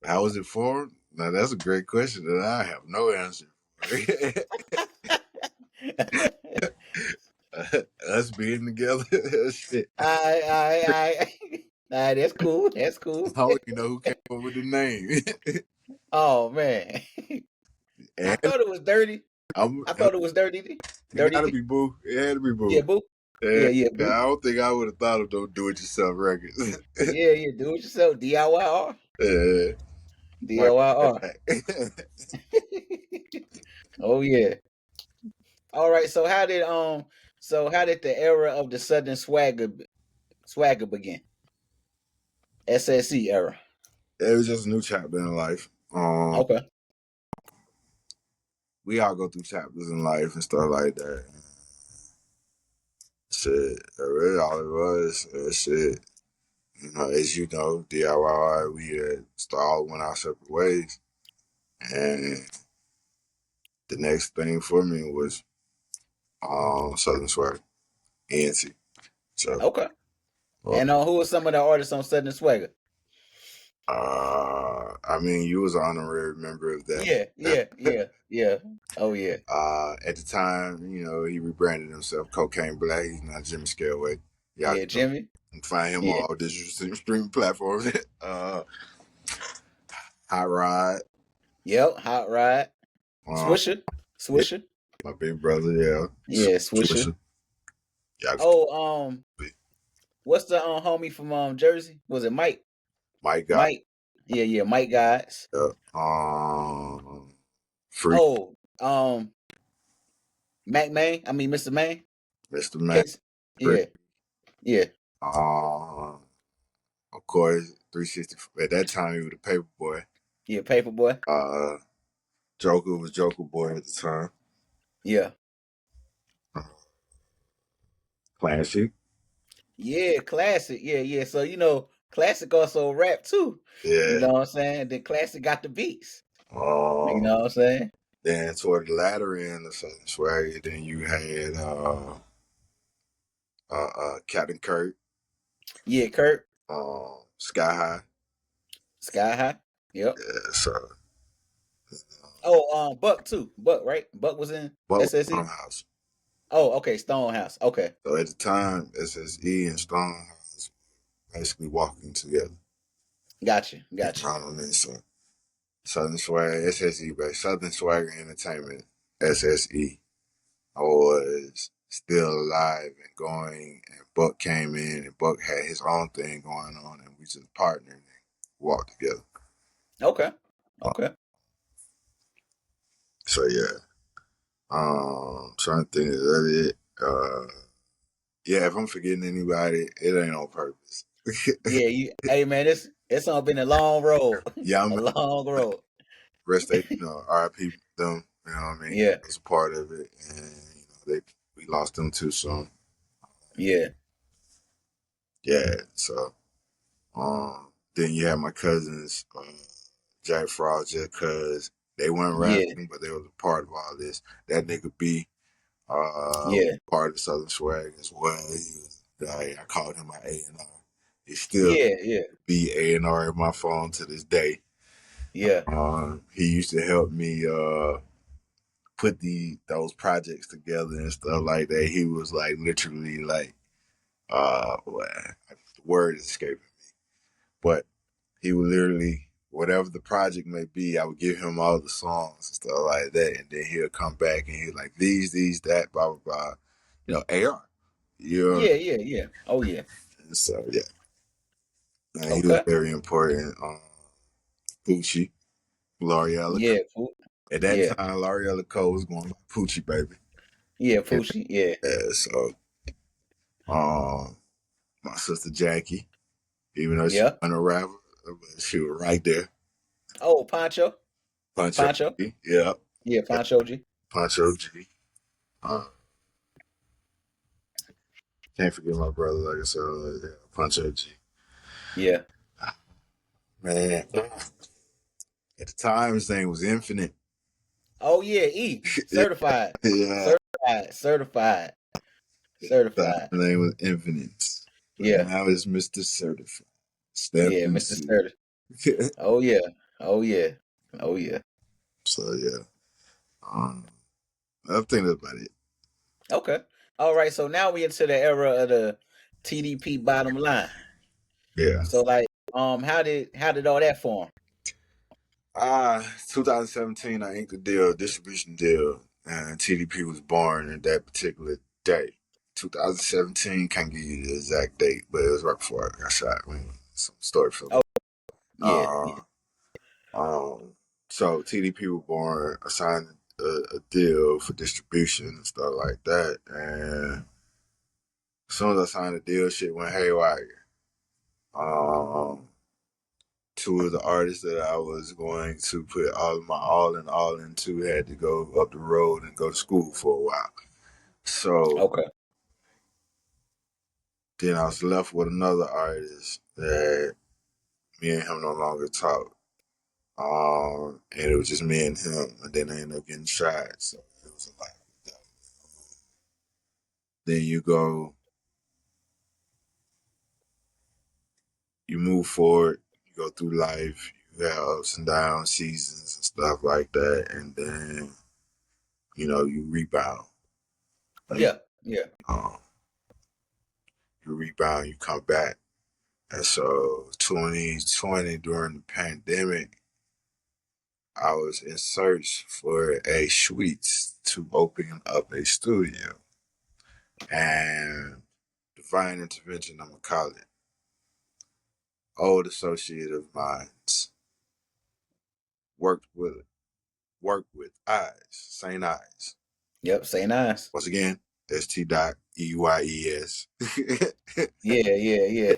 How was it formed? Now that's a great question that I have no answer for. Us being together, shit. I. That's cool. That's I cool. don't even know who came up with the name. Oh man, I And thought it was dirty. I'm, I thought it was dirty D. it Dirty gotta D. be Boo. It had to be Yeah, Boo. boo. Yeah, Yeah, yeah, I boo. don't think I would have thought of those do-it-yourself records. Yeah, yeah. Do it yourself. DIYR. Yeah, might bring DIYR. that back. Oh yeah. All right. So how did the era of the Southern swagger begin? SSC era. It was just a new chapter in life. Okay. We all go through chapters in life and stuff like that. Shit, really all it was. Shit, as you know, DIY, we all went our separate ways. And the next thing for me was Southern Swagger, ENT. So, Okay. well, And who were some of the artists on Southern Swagger? I mean, you was an honorary member of that. Yeah, yeah, yeah, yeah. Oh yeah. At the time, he rebranded himself Cocaine Black. He's not Jimmy Scaleway. Y'all Yeah, can Jimmy. find him Yeah. on all digital streaming platforms. Hot Rod. Yep. Hot Rod. Uh, Swisher. yeah, Swisher. my big brother, yeah. Yeah, Swisher. Swisher. Y'all can Oh, what's the homie from Jersey? Was it Mike? Mike got Mike. Yeah, yeah, Mike guys. Freak, Oh, Mac Main. I mean Mr. Main. Mr. Mac, Case. Freak. Yeah, yeah, Of course, 360. At that time, he was the paper boy. yeah. Paperboy. Joker was Joker Boy at the time. Yeah. Classic. Yeah, classic. Yeah, yeah. So classic also rap too. You Yeah. know what I'm saying? Then classic got the beats. You Um, know what I'm saying? then toward the latter end of Southern Swagger, then you had Captain Kurt, Yeah, Kurt. Sky High. Sky High. Yep. Yeah, so Oh, Buck too. Buck, right? Buck was in what was SSE. Stonehouse? Oh, okay. Stonehouse. Okay. So at the time, SSE and Stonehouse basically walking together. Gotcha. You Gotcha. know what I mean? So Southern Swagger, SSE, but Southern Swagger Entertainment, SSE, was still alive and going, and Buck came in, and Buck had his own thing going on, and we just partnered and walked together. Okay. Okay. So yeah, trying to think of that. Yeah, if I'm forgetting anybody, it ain't on purpose. Yeah. Hey man, this It's all been a long road, Yeah, a I'm long road. rest they, RIP them, you know what I mean? Yeah, It was a part of it, and we lost them too soon. yeah, Yeah, so then you have my cousins, Jack Frost, just cause they weren't yeah, rapping, but they was a part of all this. That nigga B, yeah, part of Southern Swag as well. He was, I called him my A&R. He's still yeah, yeah, be A&R in my phone to this day. yeah, He used to help me put those projects together and stuff like that. He was like literally like the word is escaping me, but he would literally whatever the project may be, I would give him all the songs and stuff like that, and then he'll come back and he'll like these that blah blah blah, AR, you know. yeah, yeah, yeah. Oh yeah. And so yeah, he was Okay. very important. Poochie, L'Oreal. Yeah, food. At that Yeah, time, L'Oreal Cole was going like Poochie baby. yeah, Yeah, Fushi. Yeah, so um, my sister Jackie, even though she yeah. wasn't a rapper, but she was right there. Oh, Pancho, Punch Pancho. OG, yeah, Yeah, yeah, Pancho G. Punch OG. Uh, can't forget my brother, like I said, yeah, Punch OG. Yeah. Man, at the time, his name was Infinite. Oh yeah, E. Yeah, Certified. yeah. Certified. Certified. His Certified. name was Infinite, but Yeah. now it's Mr. Certified. Step Yeah, Mr. MC. Certi. Oh yeah. Oh yeah. Oh yeah. So yeah, um, I think that's about it. Okay. All right. So now we into the era of the TDP bottom line. Yeah. So like, how did all that form? 2017, I inked a deal, distribution deal, and TDP was born in that particular day. 2017, can't give you the exact date, but it was right before I got shot. I mean, some story for Oh me. yeah. Uh, Yeah. so TDP was born, I signed a deal for distribution and stuff like that, and as soon as I signed the deal, shit went haywire. Um, Two of the artists that I was going to put all of my all into had to go up the road and go to school for a while. So Okay. then I was left with another artist that me and him no longer talk. And it was just me and him, and then I ended up getting shot. So it was a lot. Then you move forward, you go through life, you have ups and downs, seasons and stuff like that, and then you rebound. Like Yeah. Yeah. um, you rebound, you come back. And so 2020 during the pandemic, I was in search for a suite to open up a studio. And divine intervention, I'm gonna call it. Old associate of mine worked with worked with Eyes, St. Eyes. Yep. Say nice. Once again, ST.EYES. Yeah. Yeah. Yeah.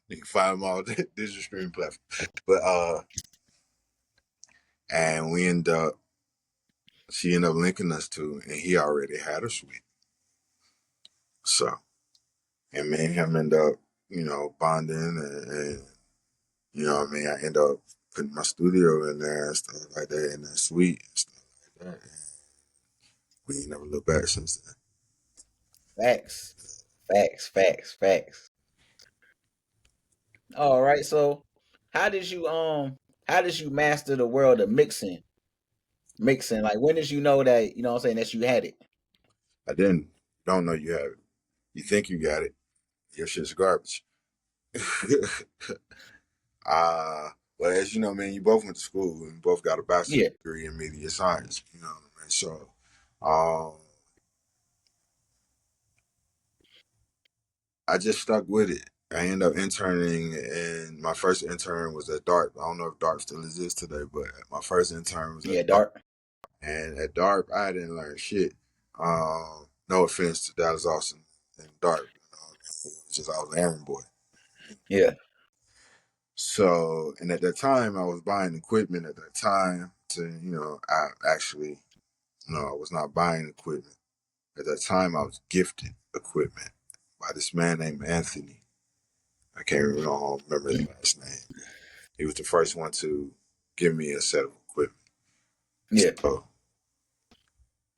You can find them all digital streaming platform. But and she ended up linking us to, and he already had a suite. So, and me and him end up, bonding, and what I mean, I end up putting my studio in there and stuff like that, in that suite and stuff like that. And we ain't never looked back since then. Facts. Facts. Facts. Facts. All right. So how did you how did you master the world of mixing? Mixing. Like when did you know that, what I'm saying, that you had it? I didn't, don't know you have it. You think you got it. Your shit's garbage. uh, but as you know, man, you both went to school and both got a bachelor's Yeah. degree in media science. You know what I mean? So, um, I just stuck with it. I ended up interning, and my first intern was at DARP. I don't know if DARP still exists today, but my first intern was at Yeah, DARP. dark. And at DARP, I didn't learn shit. No offense to Dallas Austin and DARP. It's just I was an errand boy. Yeah. So, and at that time, I was buying equipment at that time to, I actually, no, I was not buying equipment. At that time, I was gifted equipment by this man named Anthony. I can't remember, I don't remember his last name. He was the first one to give me a set of equipment. Yeah. So,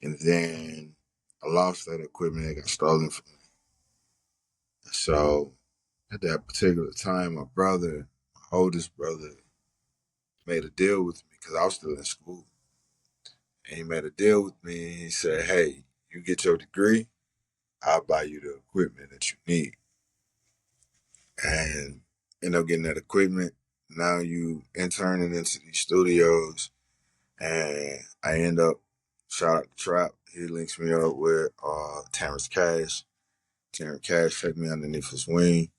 and then I lost that equipment. It got stolen from me. So, at that particular time, my oldest brother, made a deal with me because I was still in school. And he made a deal with me. And he said, "Hey, you get your degree, I'll buy you the equipment that you need." And end up getting that equipment. Now you interning into these studios, and I end up, shout out to Trap. He links me up with Terrence Cash. Terrence Cash took me underneath his wing,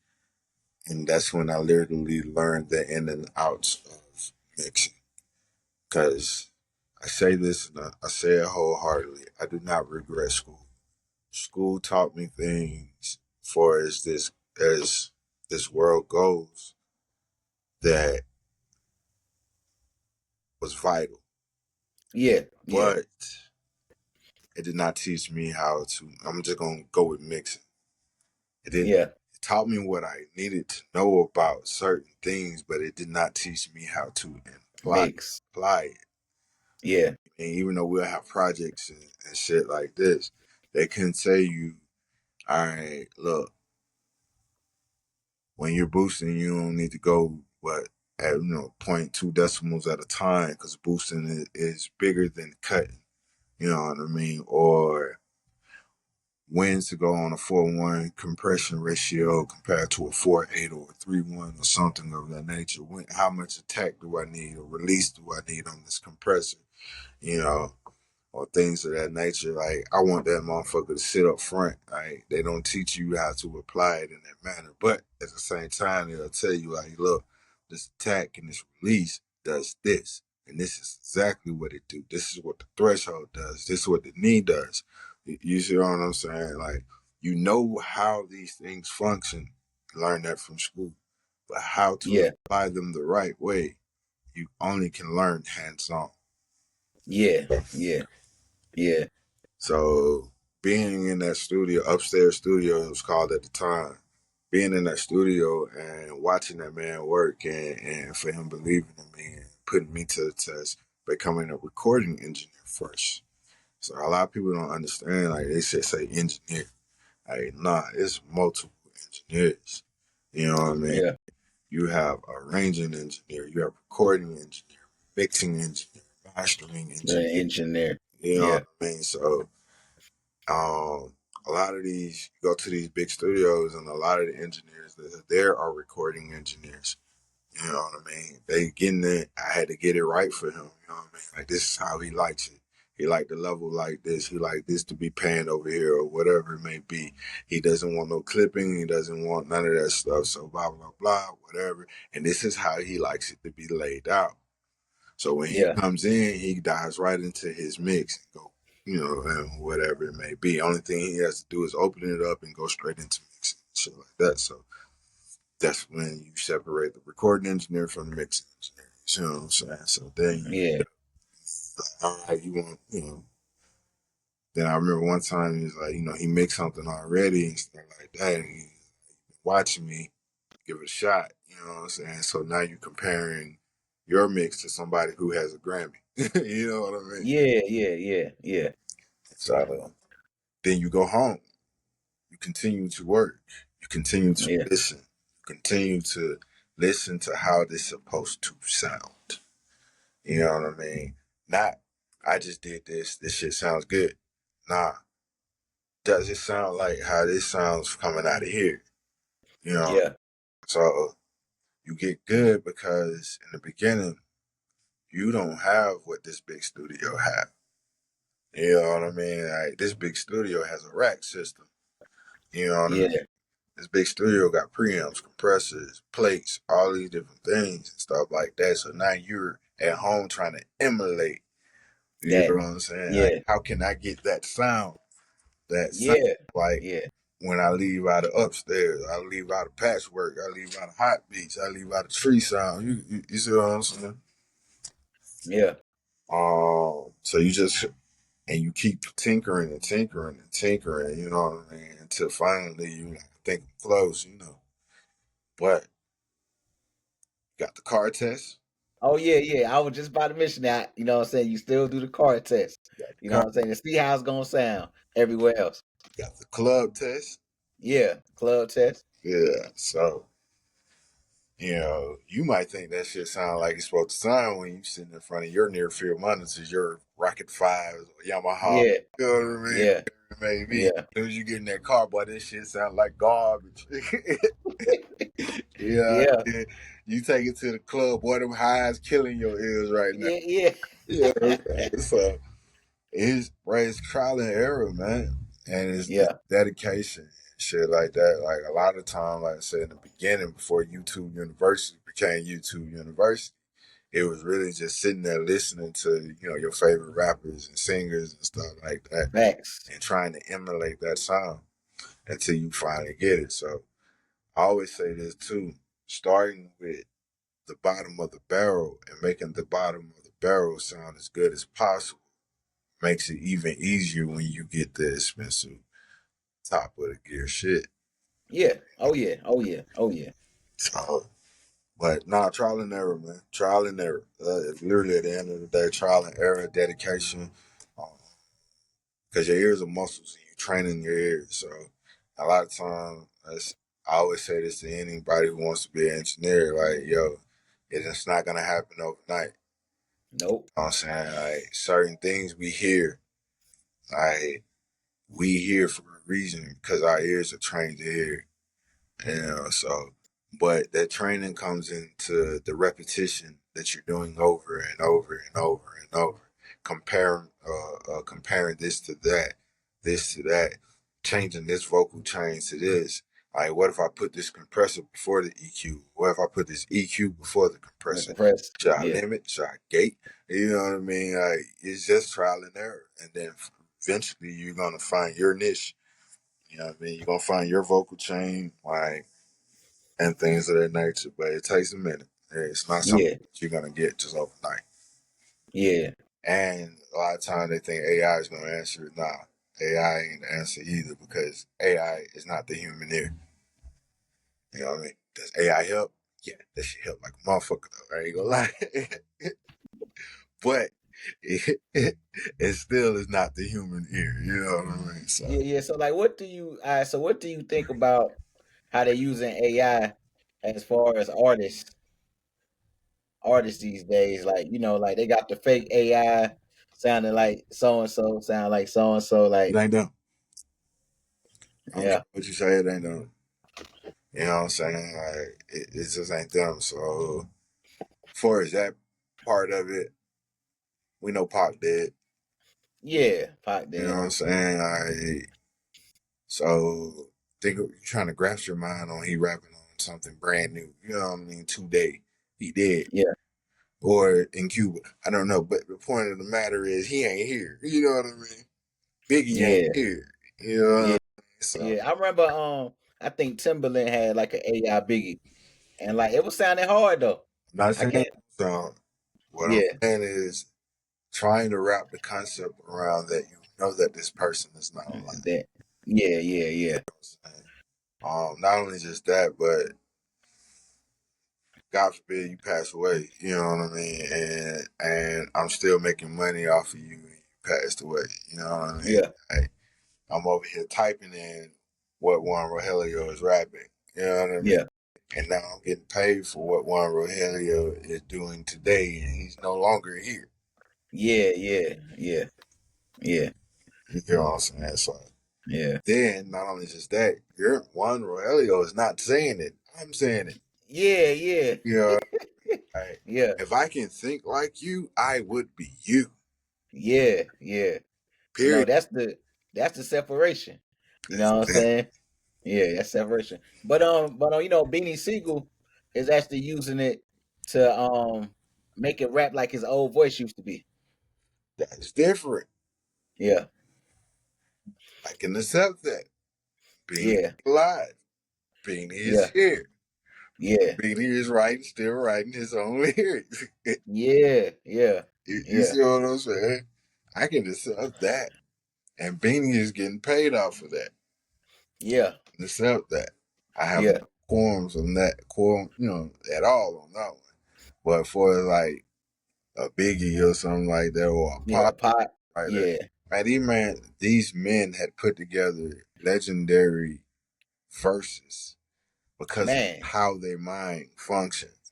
and that's when I literally learned the in and outs of mixing. Because I say this, and I say it wholeheartedly. I do not regret school. School taught me things for as this world goes that was vital, Yeah. Yeah. but it did not teach me how to. I'm just gonna go with mixing. It didn't. Yeah. It taught me what I needed to know about certain things, but it did not teach me how to Mix. apply it. Yeah. And even though we'll have projects and shit like this, they can say you, all right, look, when you're boosting, you don't need to go at 0.2 decimals at a time because boosting is bigger than cutting. You know what I mean? Or wins to go on a 4:1 compression ratio compared to a 4:8 or a 3:1 or something of that nature. How much attack do I need or release do I need on this compressor? You know, or things of that nature. Like, I want that motherfucker to sit up front. Right? They don't teach you how to apply it in that manner. But at the same time, they'll tell you, like, look, this attack and this release does this. And this is exactly what it do. This is what the threshold does. This is what the knee does. You see what I'm saying? Like, you know how these things function. Learn that from school. But how to Yeah. apply them the right way, you only can learn hands-on. Yeah. Yeah. Yeah. So being in that studio, upstairs studio, it was called at the time, being in that studio and watching that man work and for him believing in me and putting me to the test, becoming a recording engineer first. So a lot of people don't understand, like they say engineer. Like, nah, it's multiple engineers. You know what I mean? Yeah. You have a arranging engineer, you have recording engineer, mixing engineer, mastering The engineer. engineer. You know Yeah. what I mean? So a lot of these, you go to these big studios, and a lot of the engineers that are there are recording engineers. You know what I mean? They getting it. I had to get it right for him. You know what I mean? Like, this is how he likes it. He liked the level like this. He liked this to be panned over here or whatever it may be. He doesn't want no clipping. He doesn't want none of that stuff. So blah blah blah, whatever. And this is how he likes it to be laid out. So when he Yeah. comes in, he dives right into his mix and go, and whatever it may be. Only thing he has to do is open it up and go straight into mixing, shit like that. So that's when you separate the recording engineer from the mixing engineer. You know what I'm saying? So then you, Yeah. all right, you want, then I remember one time he was like, he mixed something already and stuff like that. And he watching me give it a shot. You know what I'm saying? So now you're comparing your mix to somebody who has a Grammy. You know what I mean? Yeah. Yeah. Yeah. Yeah. So then you go home. You continue to work. You continue to Yeah. listen. You continue to listen to how this is supposed to sound. You know what I mean? Not, I just did this. This shit sounds good. Nah. Does it sound like how this sounds coming out of here? You know? Yeah. So you get good because in the beginning, you don't have what this big studio have. You know what I mean? Like, this big studio has a rack system. You know what I mean? Yeah. This big studio got preamps, compressors, plates, all these different things and stuff like that. So now you're at home trying to emulate. You know That. what I'm saying? Like, Yeah. how can I get that sound? That sound Yeah. like Yeah. when I leave out of upstairs, I leave out of patchwork, I leave out of hot beats, I leave out of tree sound. You see what I'm saying? Yeah. So you just and you keep tinkering and tinkering and tinkering, you know what I mean, until finally you like, I think I'm close, you know. But you got the car test, Oh yeah, yeah. I was just about to mention that. You know what I'm saying? You still do the car test. you got the You know car, what I'm saying? To see how it's gonna sound everywhere else. you got the club test. Yeah. Club test. Yeah. So, you know, you might think that shit sound like it's supposed to sound when you sitting in front of your near field monitors, your Rocket Fives or Yamaha. Yeah. You know what I mean? Yeah. Maybe. As Yeah. soon as you get in that car, boy, this shit sound like garbage. Yeah, Yeah. yeah. You take it to the club, boy, them highs killing your ears right now. Yeah. Yeah, Yeah. so it's trial and error, man, and it's Yeah. dedication, shit like that. Like a lot of time, like I said in the beginning, before YouTube University became YouTube University, it was really just sitting there listening to your favorite rappers and singers and stuff like that, Facts. and trying to emulate that sound until you finally get it. So I always say this too, starting with the bottom of the barrel and making the bottom of the barrel sound as good as possible makes it even easier when you get the expensive top of the gear shit. Yeah. Oh yeah. Oh yeah. Oh yeah. So, but nah, trial and error, man. Trial and error. Literally at the end of the day, trial and error, dedication. Because your ears are muscles and you're training your ears. So, a lot of times, I always say this to anybody who wants to be an engineer, like, yo, it's not going to happen overnight. Nope. You know what I'm saying? Like, certain things we hear, like, we hear for a reason because our ears are trained to hear. So, but that training comes into the repetition that you're doing over and over and over and over, comparing this to that, changing this vocal change to this. Like, what if I put this compressor before the EQ? What if I put this EQ before the compressor? Compress. Should I Yeah. limit? Should I gate? You know what I mean? Like, it's just trial and error, and then eventually you're gonna find your niche. You know what I mean? You're gonna find your vocal chain, like, and things of that nature. But it takes a minute. It's not something Yeah. that you're gonna get just overnight. Yeah. And a lot of times they think AI is gonna answer it. Nah, AI ain't the answer either because AI is not the human ear. You know what I mean? Does AI help? Yeah, that shit help like a motherfucker though. I ain't gonna lie. But it still is not the human ear. You know what I mean? So Yeah. Yeah. So like, what do you think about how they're using AI as far as artists these days? Like, like they got the fake AI sounding like so and so, sound like so and so. it Like, ain't done. I don't care yeah. what you say, it ain't done. You know what I'm saying? Like it just ain't them. So far as that part of it, we know Pac dead. Yeah. Pac You know what dead. I'm saying? So think you're trying to grasp your mind on he rapping on something brand new. You know what I mean? Today he dead. Yeah. Or in Cuba. I don't know. But the point of the matter is he ain't here. You know what I mean? Biggie ain't Yeah. here. You know what I Yeah. mean? So Yeah. I remember I think Timberland had like an AI Biggie. And like it was sounding hard though. I'm not I saying can't. so what I'm Yeah. saying is trying to wrap the concept around that you know that this person is not alive. That. Yeah. Yeah. Yeah. Not only just that, but God forbid you pass away. You know what I mean? And I'm still making money off of you when you passed away. You know what I mean? Yeah. Like, I'm over here typing in what Juan Rogelio is rapping. You know what I mean? Yeah. And now I'm getting paid for what Juan Rogelio is doing today, and he's no longer here. Yeah. Yeah. Yeah. Yeah. You know what I'm saying? So Yeah. then, not only just that, your Juan Rogelio is not saying it. I'm saying it. Yeah. Yeah. You know, like, Yeah. if I can think like you, I would be you. Yeah. Yeah. Period. That's the separation. You That's know what I'm that. saying? Yeah, that's separation. But Beanie Siegel is actually using it to make it rap like his old voice used to be. That's different. Yeah. I can accept that. Beanie Yeah. alive. Beanie is Yeah. here. Yeah. Beanie is writing, still writing his own lyrics. Yeah. Yeah. You Yeah. see what I'm saying? I can accept that. And Beanie is getting paid off of that. Yeah. Accept that. I have Yeah. no qualms on that, at all on that one. But for like a Biggie or something like that, or a Yeah. Pop Pot. like that, Yeah. these men had put together legendary verses because of Man. how their mind functions.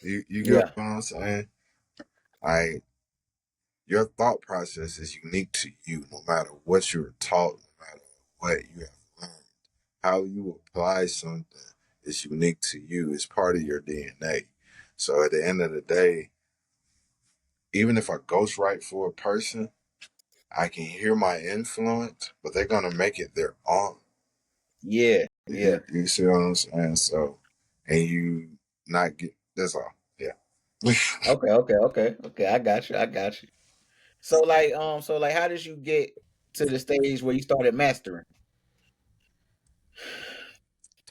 You get Yeah. what I'm saying? Like your thought process is unique to you, no matter what you're taught, no matter what you have learned. How you apply something is unique to you. It's part of your DNA. So at the end of the day, even if I ghostwrite for a person, I can hear my influence, but they're gonna make it their own. Yeah. Yeah. You see what I'm saying? So, and you not get that's all. Yeah. Okay. Okay. Okay. Okay. I got you. I got you. So like, how did you get to the stage where you started mastering?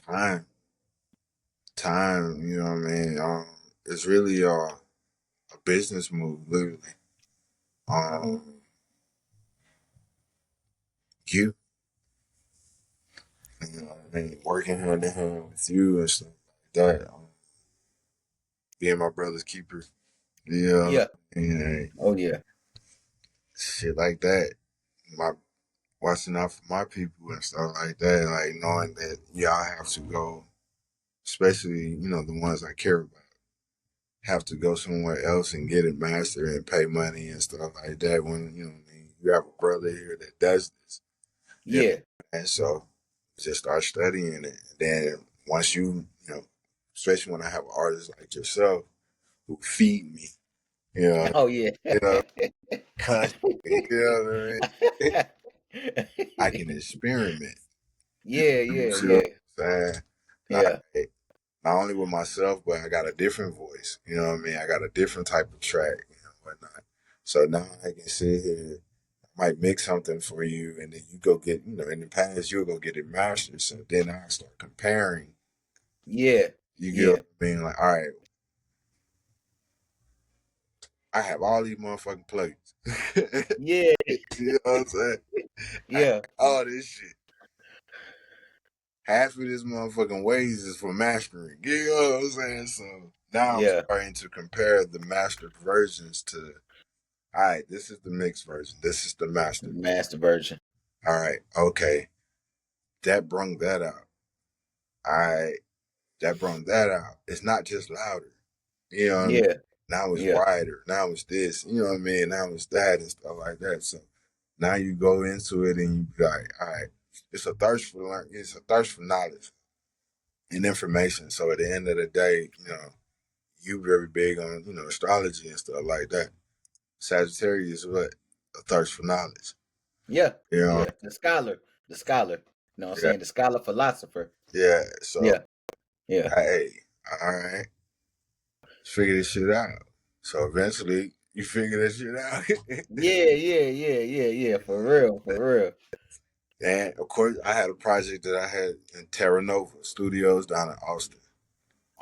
time, time. You know what I mean? It's really a business move, literally. Um, you, you know what I mean? Working hand in hand with you and stuff like that. Being my brother's keeper. Yeah, Yeah. and Oh yeah. shit like that. My watching out for my people and stuff like that. Like knowing that y'all have to go, especially the ones I care about, have to go somewhere else and get it mastered and pay money and stuff like that. When what I mean, you have a brother here that does this, yeah, Yeah. and so just start studying it. And then once especially when I have artists like yourself who feed me, you know, Oh yeah. you know, constantly, you know what I mean? I can experiment. Yeah. You Yeah. see what Yeah. I'm saying? Yeah. Like, not only with myself, but I got a different voice. You know what I mean? I got a different type of track, whatnot. So now I can sit here, I might mix something for you, and then you go get, in the past, you'll go get it mastered. So then I start comparing. Yeah. You get what Yeah. I mean? Like, all right, I have all these motherfucking plates. Yeah. You know what I'm saying? I have Yeah. all this shit. Half of this motherfucking ways is for mastering. You know what I'm saying? So now I'm Yeah. starting to compare the mastered versions to, all right, this is the mixed version. This is the mastered. Master version. All right, okay. That brung that out. All right, that brung that out. It's not just louder. You know what I mean? Yeah. Now it's Yeah. wider. Now it's this. You know what I mean? Now it's that and stuff like that. So now you go into it and you be like, all right, it's a thirst for learn. It's a thirst for knowledge and information. So at the end of the day, you very big on astrology and stuff like that. Sagittarius is what a thirst for knowledge. Yeah. You know, Yeah. The scholar. The scholar. You know what I'm yeah, saying? The scholar philosopher. yeah. So Yeah. Yeah. hey, all right, let's figure this shit out. So eventually, you figure this shit out. Yeah. Yeah. Yeah. Yeah. Yeah. For real. For real. And of course, I had a project that I had in Terra Nova Studios down in Austin.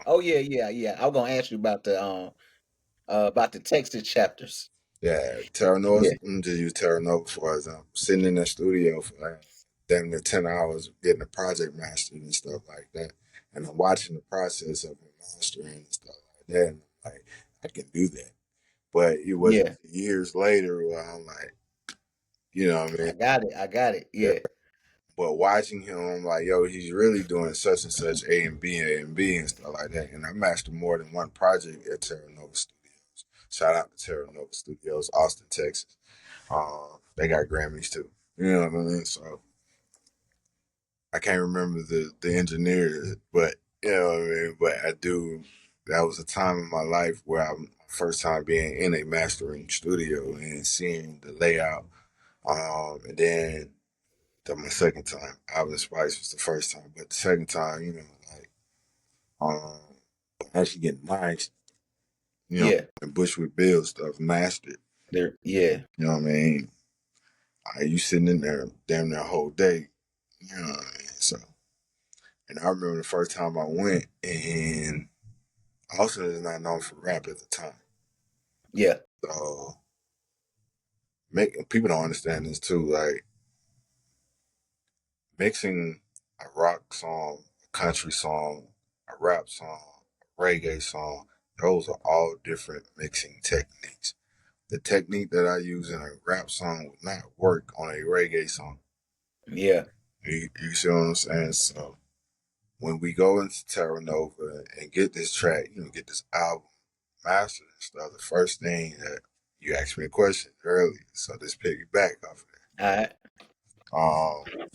Oh yeah. Yeah. Yeah. I was gonna ask you about the Texas chapters. Yeah, Terra Nova. Yeah. I'm just use Terra Nova for example. Sitting in that studio for like damn near 10 hours getting the project mastered and stuff like that. And I'm watching the process of it mastering and stuff like that. And I'm like, I can do that. But it wasn't Yeah. years later where I'm like, what I mean? I got it. I got it. Yeah. Yeah. But watching him, I'm like, yo, he's really doing such and such A and B and stuff like that. And I mastered more than one project at Terra Nova Studios. Shout out to Terra Nova Studios, Austin, Texas. They got Grammys too. You know what I mean? So I can't remember the engineer, but you know what I mean. But I do. That was a time in my life where I'm first time being in a mastering studio and seeing the layout. And then my second time, Alvin Spice was the first time, but the second time, like um, actually getting mine, Yeah. and Bushwick Bill stuff mastered. There. Yeah. You know what I mean? You sitting in there damn near a whole day. You know what I mean? So And I remember the first time I went, and Austin is not known for rap at the time. Yeah. So people don't understand this too. Like mixing a rock song, a country song, a rap song, a reggae song, those are all different mixing techniques. The technique that I use in a rap song would not work on a reggae song. Yeah. You see what I'm saying? So when we go into Terra Nova and get this track, get this album mastered and stuff, the first thing that you asked me a question earlier, so let's piggyback off of All right. that.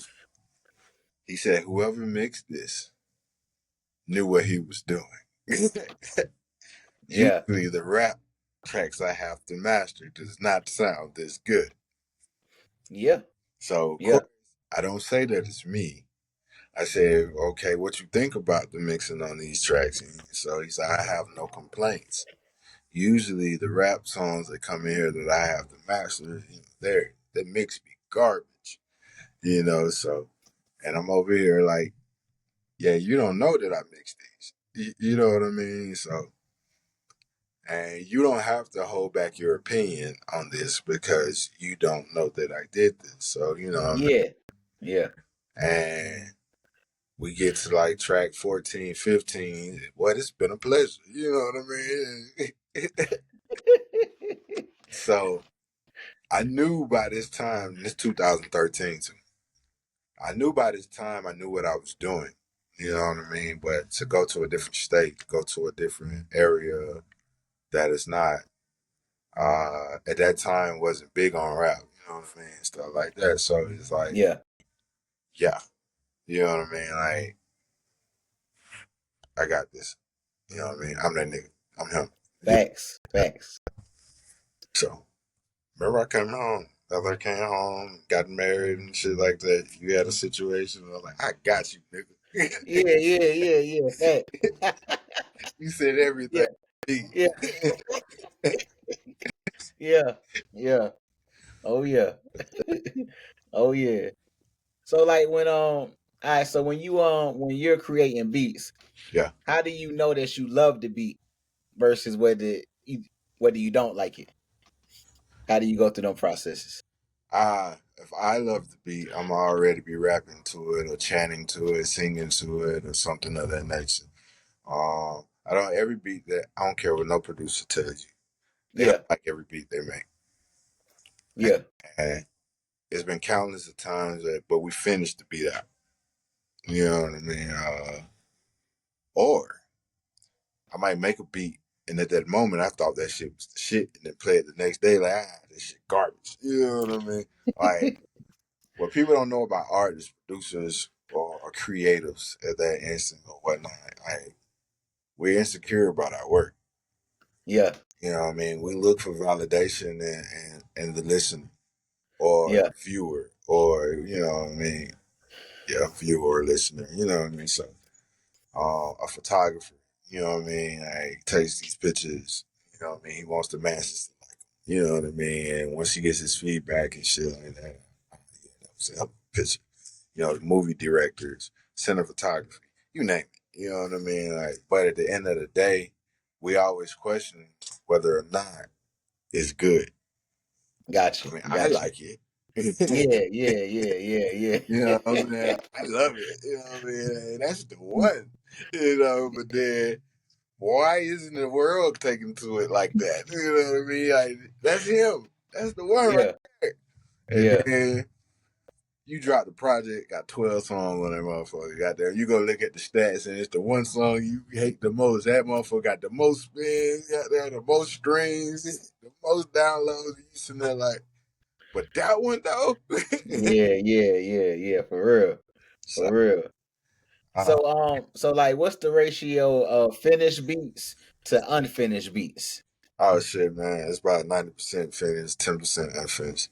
He said whoever mixed this knew what he was doing. Yeah. Usually the rap tracks I have to master does not sound this good. Yeah. So of Yeah. course I don't say that it's me. I said, okay, what you think about the mixing on these tracks? And so he said, I have no complaints. Usually the rap songs that come in here that I have to master, they mix be garbage. So and I'm over here like, yeah, you don't know that I mix these. You know what I mean? So and you don't have to hold back your opinion on this because you don't know that I did this. So, Yeah. Yeah. and we get to like track 14, 15. Boy, it's been a pleasure. You know what I mean? So I knew by this time, this 2013 too. I knew by this time I knew what I was doing. You know what I mean? But to go to a different state, go to a different area that is not at that time wasn't big on rap, you know what I mean? Stuff like that. So it's like, Yeah. yeah, you know what I mean? Like, I got this. You know what I mean? I'm that nigga. I'm him. Yeah. Facts. Facts. So remember I came home. After I came home, got married and shit like that. You had a situation. I'm like, I got you, nigga. Yeah. Yeah. Yeah. Yeah. Fact. You said everything. Yeah. Yeah. Yeah. Yeah. Oh yeah. Oh yeah. So like all right, so when you're creating beats, Yeah. how do you know that you love the beat versus whether you don't like it? How do you go through them processes? If I love the beat, I'm already be rapping to it or chanting to it, singing to it or something of that nature. I don't every beat that I don't care what no producer tells you. They don't Yeah. like every beat they make. Yeah. And it's been countless of times but we finished the beat out. You know what I mean? Or I might make a beat and at that moment I thought that shit was the shit and then play it the next day like this shit garbage. You know what I mean? Like what people don't know about artists, producers, or creatives at that instant or whatnot, like we're insecure about our work. Yeah. You know what I mean? We look for validation and the listener or Yeah. the viewer or, you know what I mean? Yeah, viewer or listener, you know what I mean? So, a photographer, you know what I mean? Like, takes these pictures, you know what I mean? He wants the masses to like him, you know what I mean? And once he gets his feedback and shit like that, yeah, that was a picture. The movie directors, cinematography, you name it. You know what I mean? Like, but at the end of the day, we always question whether or not it's good. Gotcha. I mean, I Gotcha. like it. Yeah. Yeah. Yeah. Yeah. You know what I'm Yeah. saying? I love it. You know what I mean? And that's the one. But then why isn't the world taking to it like that? You know what I mean? Like, that's him. That's the one right Yeah. there. And Yeah. then you drop the project, got 12 songs on that motherfucker. Got there. You go look at the stats, and it's the one song you hate the most. That motherfucker got the most spins, got there, the most streams, the most downloads. You sitting there like, but that one though. Yeah. Yeah. Yeah. Yeah. For real. So, For real. uh, So like, what's the ratio of finished beats to unfinished beats? oh shit, man, it's about 90% finished, 10% unfinished.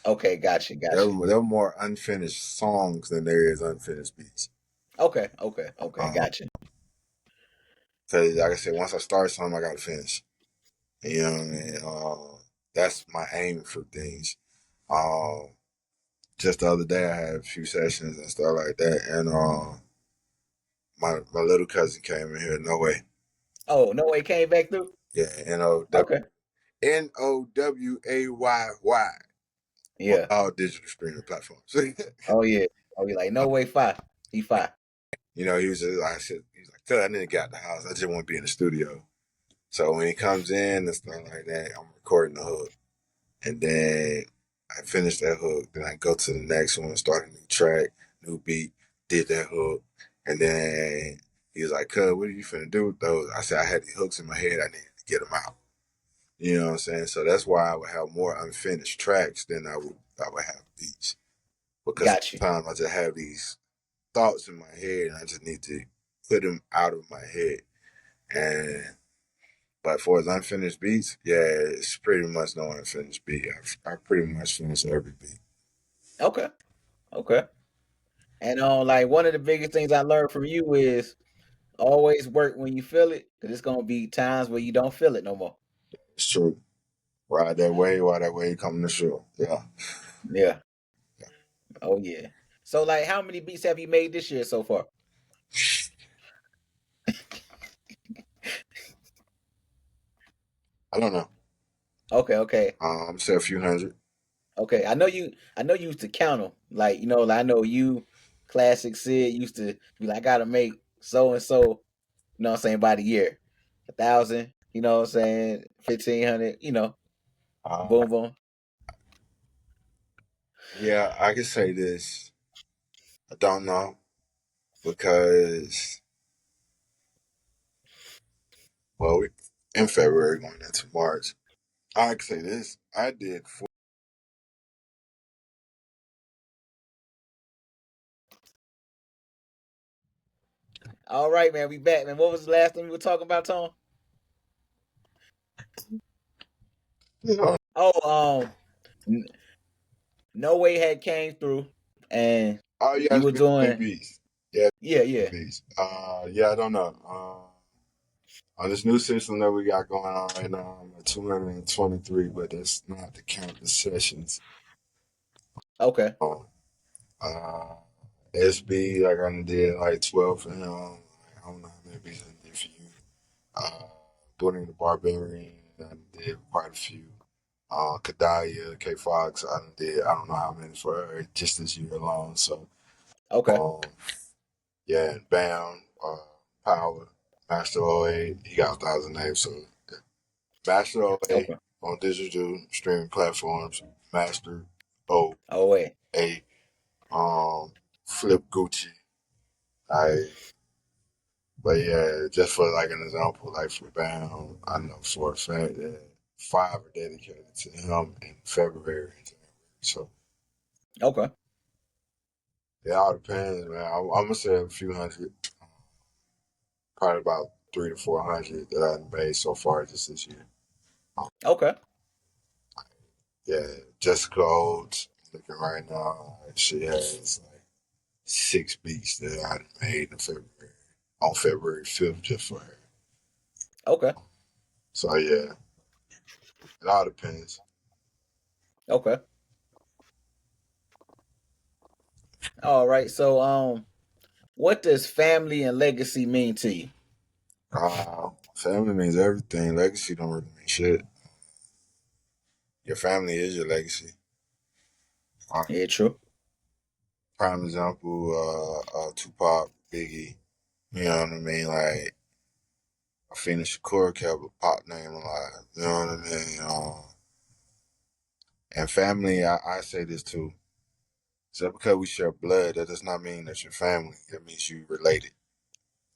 Okay, gotcha, There, gotcha. there are more unfinished songs than there is unfinished beats. Okay, okay, okay, Um, gotcha. Cause like I said, once I start something, I gotta finish. You know what I mean? That's my aim for things. Um, just the other day, I had a few sessions and stuff like that, and my little cousin came in here. No way. Oh, no way came back through. Yeah, Okay. NOWAYY on Yeah. all digital streaming platforms. Oh yeah. Oh, you like no way five. He five. He was just like I said, he's like, "Cuz I didn't get out the house. I just want to be in the studio." So when he comes in and stuff like that, I'm recording the hook. And then I finish that hook. Then I go to the next one, start a new track, new beat, did that hook. And then he was like, "Cuz, what are you finna do with those?" I said, "I had these hooks in my head. I needed to get them out." You know what I'm saying? So that's why I would have more unfinished tracks than I would have beats. Because Got you. sometimes I just have these thoughts in my head and I just need to put them out of my head. And but for his unfinished beats, yeah, it's pretty much no unfinished beat. I pretty much finish every beat. Okay. Okay. And like one of the biggest things I learned from you is always work when you feel it, because it's gonna be times where you don't feel it no more. It's true. Ride that way while that way coming to show. Yeah. Yeah. Oh yeah. So like how many beats have you made this year so far? I don't know. Okay, okay. I'm say a few hundred. Okay. I know you used to count them. Like, like I know you, Classic Sid used to be like, I gotta make so and so, what I'm saying, by the year. 1,000, what I'm saying, 1,500, Uh, boom boom. yeah, I can say this. I don't know because well, in February going into March, I can say this. I did four. All right, man, we back, man. What was the last thing we were talking about, Tom? You know, Oh, N- No Way had came through, and oh yeah, you it's were been doing, beats. Yeah, yeah, been yeah. beats. Yeah, I don't know. On this new system that we got going on right now, I'm at 223, but that's not to count the sessions. Okay, Um, uh, SB, like I did like 12 for him. I don't know how many beats I did for you. Uh, Building the Barbarian, I did quite a few. Kadalia, K Fox, I don't know how many for her just this year alone. So, okay, um, yeah, and Bam, Power, Master O8, he got 1,000 names. So, Master O8 okay. on digital streaming platforms, Master Oh wait, O8, Flip Gucci. I But yeah, just for like an example, like for Bam, I know for a fact that five are dedicated to him in February. So okay, it all depends, man. I'm gonna say a few hundred, probably about 300 to 400 that I've made so far just this year. Um, okay, yeah, Jessica Oates, looking right now, she has like 6 beats that I made in February on February 5th just for her. okay, So yeah, it all depends. okay. All right. So, what does family and legacy mean to you? Family means everything. Legacy don't really mean shit. Your family is your legacy. Yeah, true. Prime example, Tupac, Biggie. You know what I mean? Like, I finished Shakur kept a Pop name alive. You know what I mean? And family, I say this too. So because we share blood, that does not mean that you're family. It means you related.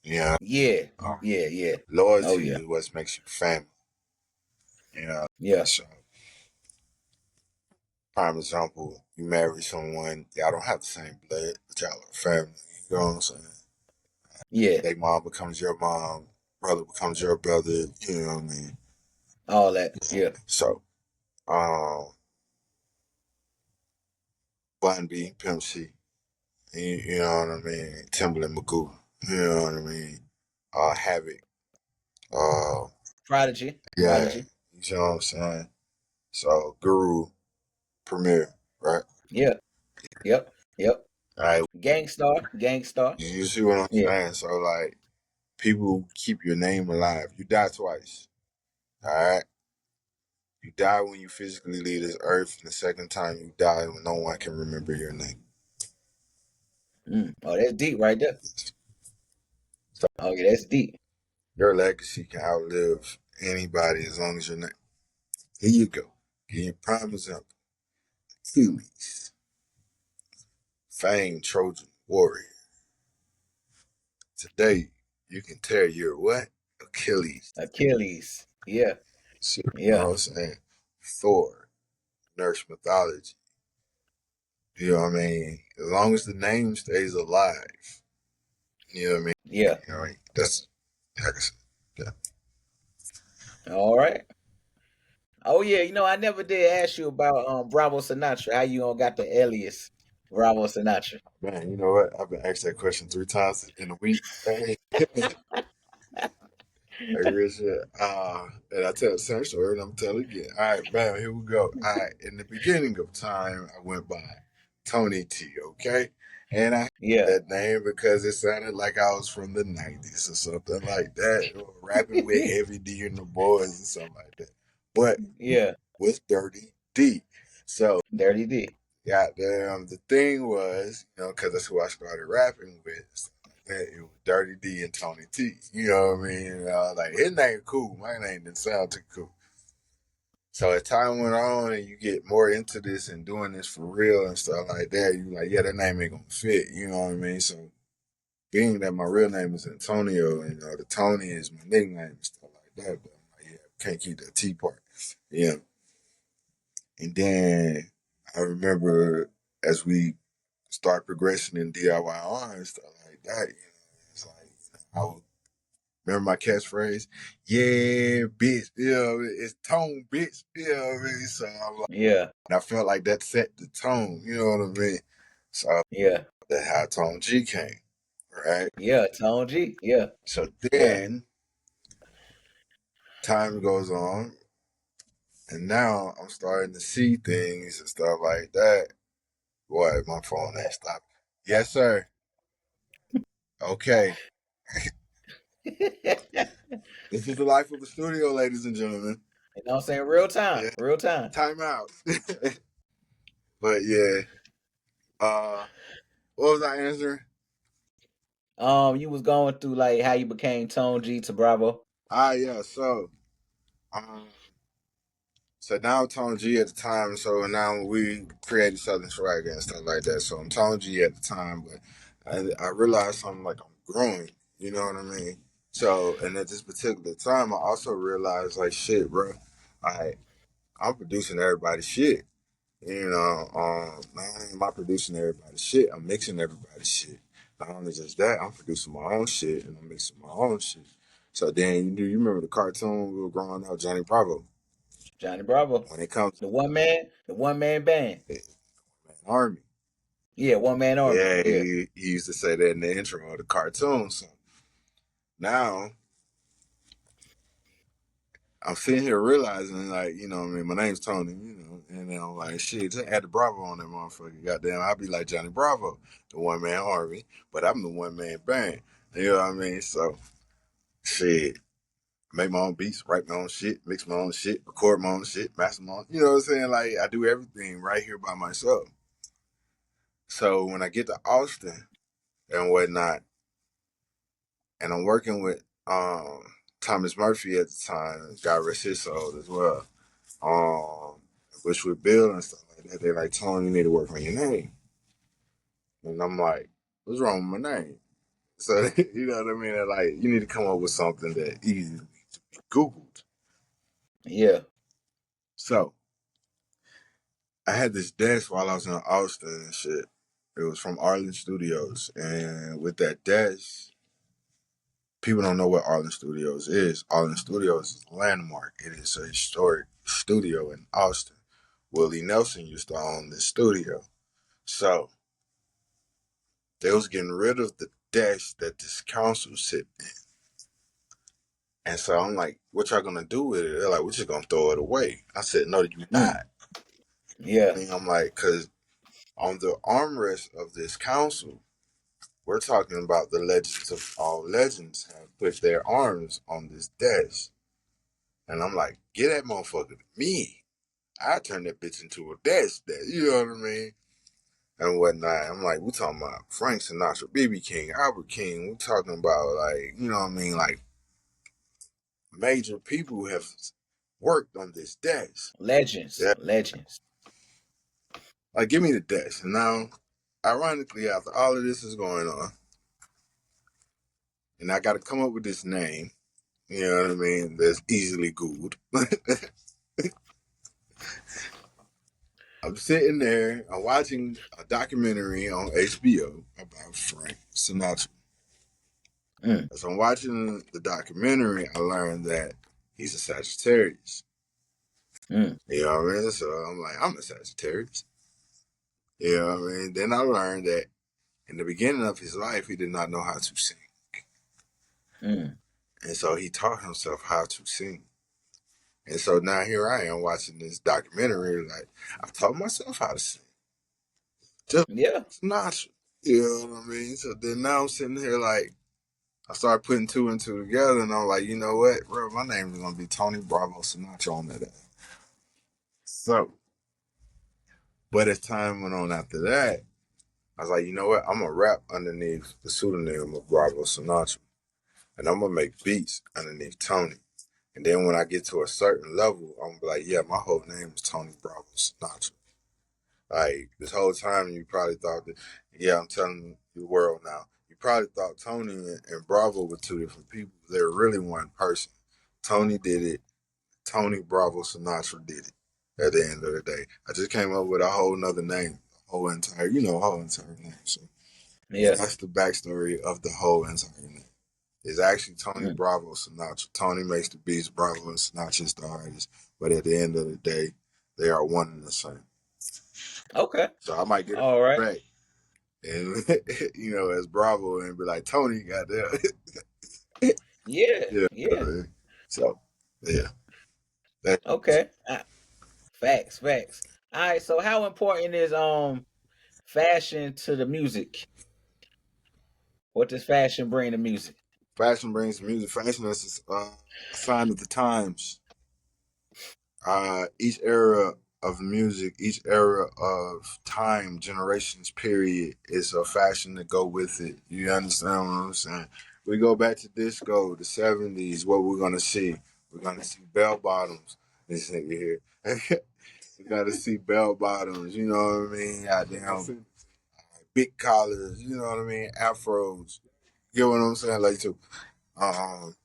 You know, Yeah, uh, yeah, yeah. Oh loyalty yeah, is what makes you family. You know, yeah, so prime example, you marry someone, y'all don't have the same blood, but y'all are family. You know what I'm saying? yeah. They mom becomes your mom, brother becomes your brother, you know what I mean? All that. Yeah, So, um, Bun B, Pimp C, you know what I mean? Timberland McGoo, you know what I mean? Havoc, uh, Prodigy, yeah, Prodigy. you know what I'm saying? So, Guru, Premier, right? Yeah, yep, yep. All right, Gangstar. you see what I'm Yeah. saying? So like, people keep your name alive. You die twice. All right. You die when you physically leave this earth, and the second time you die when no one can remember your name. Oh, that's deep right there. So Oh yeah, that's deep. your legacy can outlive anybody as long as you're not. Here you go. Give you a prime example. Achilles, famed Trojan warrior. Today, you can tear your what? Achilles. Achilles. Yeah. So, you know Yeah. what I'm saying? Thor, Norse mythology. You know what I mean? As long as the name stays alive, you know what I mean? Yeah. You know what I mean? That's, like I said, yeah. All right. Oh yeah, I never did ask you about Bravo Sinatra. How you got the alias Bravo Sinatra? Man, you know what? I've been asked that question 3 times in a week. Hey, like real shit. And I tell the same story and I'm telling again. All right, bam, here we go. All right, in the beginning of time, I went by Tony T, okay? And I had Yeah. that name because it sounded like I was from the 90s or something like that, or rapping with Heavy D and the boys and something like that. But Yeah. was Dirty D. So, Dirty D. goddamn, the thing was, because that's who I started rapping with. Stuff like that. It was Dirty D and Tony T. You know what I mean? Like his name cool. My name didn't sound too cool. So as time went on and you get more into this and doing this for real and stuff like that, you like, yeah, that name ain't gonna fit. You know what I mean? So being that my real name is Antonio and the Tony is my nickname and stuff like that, but I'm like, yeah, can't keep that T part. Yeah. And then I remember as we start progressing in DIY and stuff like that, it's like I would remember my catchphrase, yeah, bitch, it's tone, bitch, you know what I mean? So I'm like, Yeah. and I felt like that set the tone, you know what I mean? So Yeah. that's how Tone G came, right? Yeah. Tone G. Yeah. So Yeah. then time goes on, and now I'm starting to see things and stuff like that. Boy, my phone ain't stopped. Yes, sir. Okay. This is the life of the studio, ladies and gentlemen. What I'm saying? Real time. Yeah, Real time. time out. But yeah, what was I answering? You was going through like how you became Tone G to Bravo. Yeah. Um, so now I'm Tone G at the time. So now we created Southern Swagger and stuff like that. So I'm Tone G at the time, but I realized something like I'm growing. You know what I mean? So, and at this particular time, I also realized like, shit, bro, I I'm producing everybody's shit. Not only am I producing everybody's shit, I'm mixing everybody's shit. Not only just that, I'm producing my own shit and I'm mixing my own shit. So then you remember the cartoon we were growing up, Johnny Bravo. Johnny Bravo. When it comes to The one man band. man, Army, Yeah, one man army. yeah, Yeah. he used to say that in the intro of the cartoon. So now I'm sitting here realizing, like, I mean, my name's Tony, and then I'm like, shit, just add the Bravo on that motherfucker. Goddamn, I'll be like Johnny Bravo, the one man army, but I'm the one man band. You know what I mean? So, shit, make my own beats, write my own shit, mix my own shit, record my own shit, master my own. You know what I'm saying? Like, I do everything right here by myself. So, when I get to Austin and whatnot, and I'm working with Thomas Murphy at the time, God rest his soul as well. um, which with Bill and stuff like that, they're like, Tony, you need to work on your name. And I'm like, what's wrong with my name? So, you know what I mean? They're like, you need to come up with something that easy to be Googled. Yeah. So, I had this desk while I was in Austin and shit. It was from Arlen Studios. And with that desk, people don't know what Arlen Studios is. Arlen Studios is a landmark. It is a historic studio in Austin. Willie Nelson used to own this studio. So, they was getting rid of the desk that this council sit in. And so I'm like, what y'all gonna do with it? They're like, we're just gonna throw it away. I said, no, you're Mm. not. Yeah. And I'm like, cause On the armrest of this console, we're talking about the legends of all legends have put their arms on this desk. And I'm like, get that motherfucker to me. I turn that bitch into a desk, you know what I mean? And whatnot. I'm like, we talking about Frank Sinatra, BB King, Albert King. We talking about, like, you know what I mean? Like, major people who have worked on this desk. Legends. Yeah. Legends. Like, give me the desk. And now, ironically, after all of this is going on, and I got to come up with this name, you know what I mean, that's easily Googled. I'm sitting there, I'm watching a documentary on HBO about Frank Sinatra. Mm, As I'm watching the documentary, I learned that he's a Sagittarius. mm, You know what I mean? So I'm like, I'm a Sagittarius. You know what I mean? Then I learned that in the beginning of his life, he did not know how to sing. mm. And so he taught himself how to sing. And so now here I am watching this documentary, like, I taught myself how to sing. Just Yeah. Sinatra. You know what I mean? So then now I'm sitting here like, I started putting two and two together, and I'm like, you know what, bro, my name is gonna be Tony Bravo Sinatra on that. So, but as time went on after that, I was like, you know what, I'm gonna rap underneath the pseudonym of Bravo Sinatra, and I'm gonna make beats underneath Tony. And then when I get to a certain level, I'm gonna be like, yeah, my whole name is Tony Bravo Sinatra. Like this whole time, you probably thought that, yeah, I'm telling the world now. You probably thought Tony and Bravo were two different people. They're really one person. Tony did it. Tony Bravo Sinatra did it. At the end of the day, I just came up with a whole nother name, a whole entire, whole entire name. So Yeah. that's the backstory of the whole entire name. It's actually Tony Mm. Bravo Sinatra. Tony makes the beats. Bravo and Sinatra is the artist. But at the end of the day, they are one and the same. Okay. So I might get it All right. right. And as Bravo and be like, Tony got there. Yeah. Yeah. Yeah. So yeah. That, Okay. Facts. Facts. All right. So, how important is fashion to the music? What does fashion bring to music? fashion brings music. Fashion is a sign of the times. Each era of music, each era of time, generations, period, is a fashion to go with it. You understand what I'm saying? We go back to disco, the 70s, what we're gonna see. We're gonna see bell bottoms. This nigga here. We gotta see bell bottoms, you know what I mean? Goddamn big collars, you know what I mean? Afros. You get what I'm saying? Like to um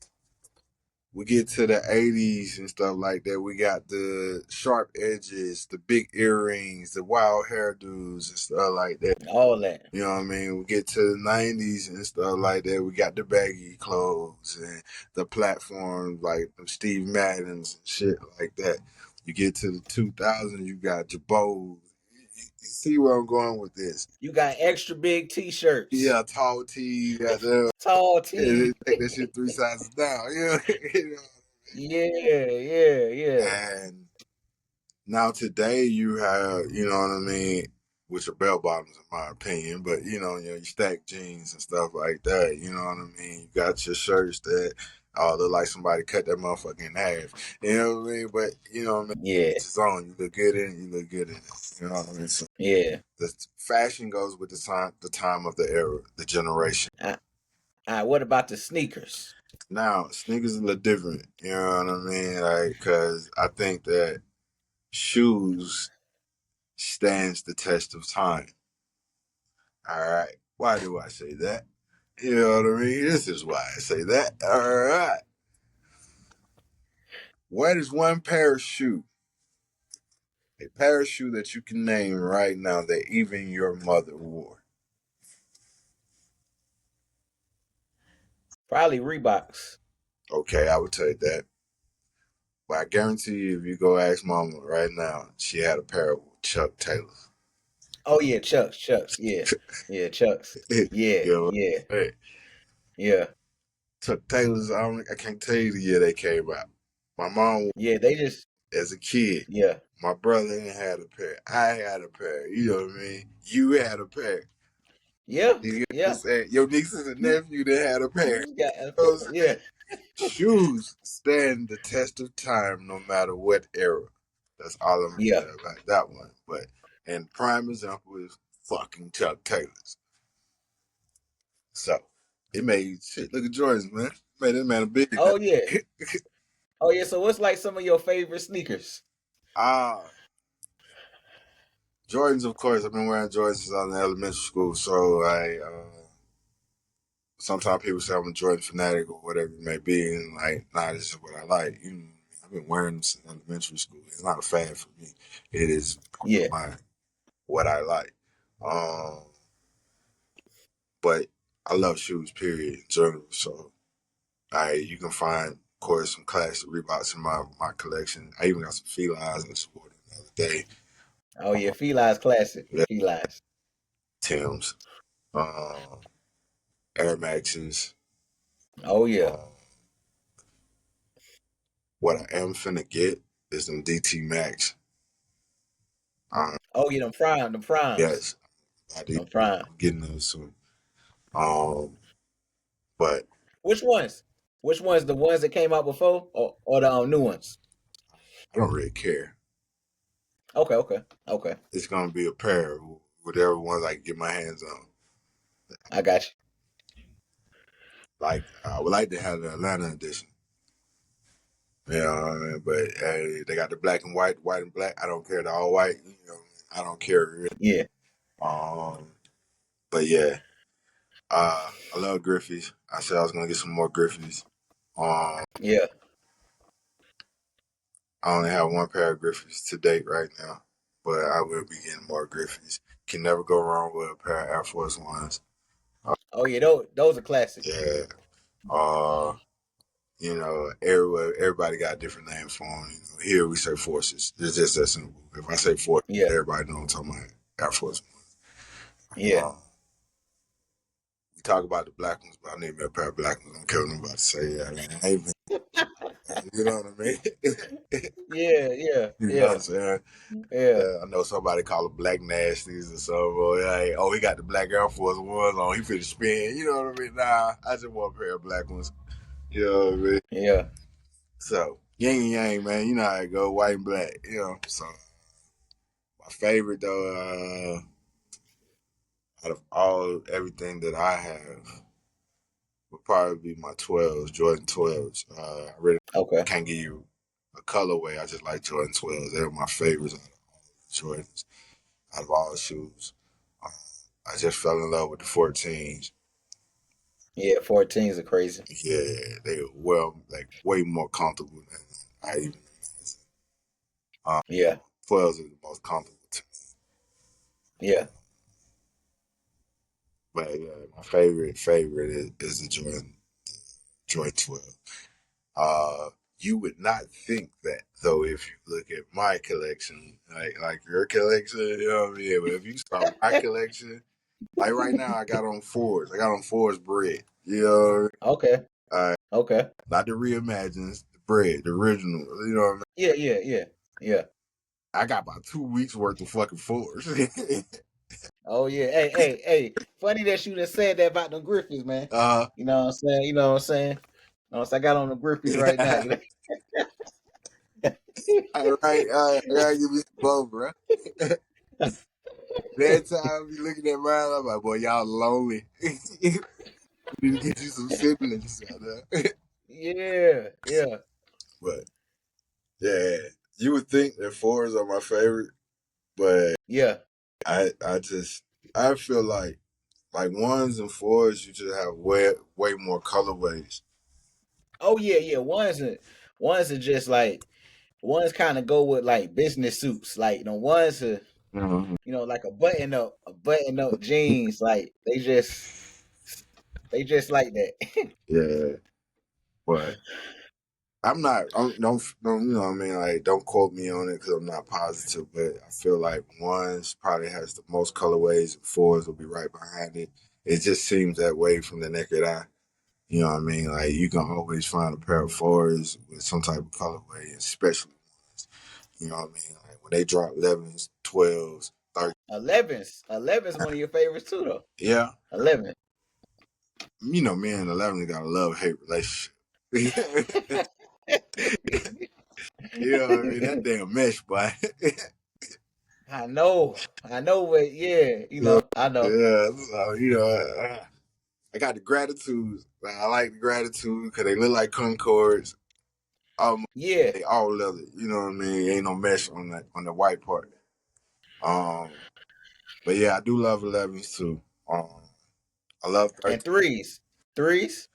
we get to the 80s and stuff like that. We got the sharp edges, the big earrings, the wild hairdos and stuff like that. All that. You know what I mean? We get to the 90s and stuff like that. We got the baggy clothes and the platforms like Steve Madden's and shit like that. You get to the 2000s, you got Jabot. You see where I'm going with this? You got extra big T-shirts, Yeah, tall T, got the tall take tee. that shit three sizes down. You know. Yeah. Yeah. Yeah. And now today you have, you know what I mean, which are bell bottoms in my opinion, but you stack jeans and stuff like that. You know what I mean? You got your shirts that look like somebody cut that motherfucker in half. You know what I mean? But you know what I mean? Yeah. It's on. You look good in it. You look good in it. You know what I mean? So Yeah. the fashion goes with the time of the era, the generation. What about the sneakers? Now sneakers is a little different. You know what I mean? Like, because I think that shoes stands the test of time. All right. Why do I say that? You know what I mean? This is why I say that. All right. What is one pair of shoe? A pair of shoe that you can name right now that even your mother wore. Probably Reeboks. Okay, I would take that. But I guarantee you, if you go ask mama right now, she had a pair of Chuck Taylors. Oh yeah, Chucks. Chucks. Yeah. Yeah. Chucks. Yeah. You know, Yeah. hey, Yeah. Chuck Taylors, I can't tell you the year they came out. My mom, Yeah. They just. as a kid, Yeah. My brother had a pair. I had a pair. You know what I mean? You had a pair. Yeah, You get what I'm yeah. saying? Your nieces and nephew that had a pair. You got You know what I'm yeah. saying? Shoes stand the test of time no matter what era. That's all I'm gonna Yeah. say about that one. But and prime example is fucking Chuck Taylors. So it made shit. Look at Jordans, man. Made that man a big. Oh yeah. Oh yeah. So what's like some of your favorite sneakers? Ah, Jordans, of course. I've been wearing Jordans since I was in elementary school. So I sometimes people say I'm a Jordan fanatic or whatever it may be, and like, nah, this is what I like. You know, I've been wearing them since elementary school. It's not a fad for me. It is part Yeah. of my what I like. Um, but I love shoes, period, in general. So you can find, of course, some classic Reeboks in my collection. I even got some Felines I supported the other day. Oh yeah. Felines classic. Yeah, Felines. Tim's, um, Air Maxes. Oh yeah. Um, what I am finna get is some DT Max. Um, Oh yeah. Them prime. Them primes. yes, I do. Them prime. I'm getting those soon. Um, but Which ones? Which ones? The ones that came out before, or the new ones? I don't really care. Okay. Okay. Okay. It's gonna be a pair of whatever ones I can get my hands on. I got you. Like I would like to have the Atlanta edition. You know what I mean? But hey, they got the black and white, white and black. I don't care. The all white. You know, I don't care really. Yeah. Um, but yeah, I love Griffey's. I said I was gonna get some more Griffey's. Um, Yeah. I only have one pair of Griffey's to date right now, but I will be getting more Griffey's. Can never go wrong with a pair of Air Force Ones. Oh yeah. Those are classic. Yeah. Uh, you know, everybody got different names for them. You know, here we say forces. It's just that simple. If I say forces, Yeah. everybody knows I'm talking about Air Force Yeah. One. We talk about the black ones, but I need me a pair of black ones. I don't care what nobody say. Yeah, I ain't even, you know what I mean? Yeah. Yeah. You know what Yeah. I'm saying? Yeah. I know somebody call them black nasties or something. Or, like, oh, he got the black Air Force Ones on. He finna spin. You know what I mean? Nah, I just want a pair of black ones. You know what I mean? Yeah. So, yin and yang, man. You know how it go, white and black. You know, so my favorite, though, out of everything that I have, would probably be my 12s, Jordan 12s. I really Okay. can't give you a colorway. I just like Jordan 12s. They're my favorites out of all the Jordans, out of all the shoes. Uh, I just fell in love with the 14s. Yeah. 14s are crazy. Yeah, they were like way more comfortable than I even imagined. Um, Yeah. 12s are the most comfortable to me. Yeah. But yeah, my favorite is the Jordan 12. Uh, you would not think that though if you look at my collection, like your collection, you know what I mean? But if you start my collection, like right now I got on fours. I got on fours bread. You know, Okay. Okay. not the reimagines, the bread, the original. You know what I mean? Yeah. Yeah. Yeah. Yeah. I got about 2 weeks worth of fucking fours. Oh yeah. Hey. Hey. Hey. Funny that you just said that about them Griffins, man. uh You know what I'm saying? You know what I'm saying? So I got on the Griffins right now. You know? all right, I gotta give me some both, bro. That time you looking at mine, I'm like, boy, y'all lonely. We need to get you some siblings out there. Yeah. Yeah. But yeah, you would think that fours are my favorite, but Yeah. I feel like ones and fours you just have way more colorways. Oh yeah. Yeah. Ones are just like ones kind of go with like business suits. Like the ones are Mm-hmm. like a button up jeans. Like they just like that. Yeah, but don't you know what I mean? Like, don't quote me on it because I'm not positive, but I feel like ones probably has the most colorways and fours will be right behind it. It just seems that way from the naked eye. You know what I mean? Like, you can always find a pair of fours with some type of colorway, especially ones. You know what I mean? Like, when they drop 11s, 12s, 13s. 11's one of your favorites too, though. Yeah, 11. you know, me and 11 got a love-hate relationship. You know what I mean? That damn mesh, boy. I know, but yeah, Yeah, I know. yeah. So, I got the gratitude. I like the gratitude because they look like Concords. Yeah, They all leather. You know what I mean? Ain't no mesh on the white part. Um, but yeah, I do love 11s too. I love and 13. threes.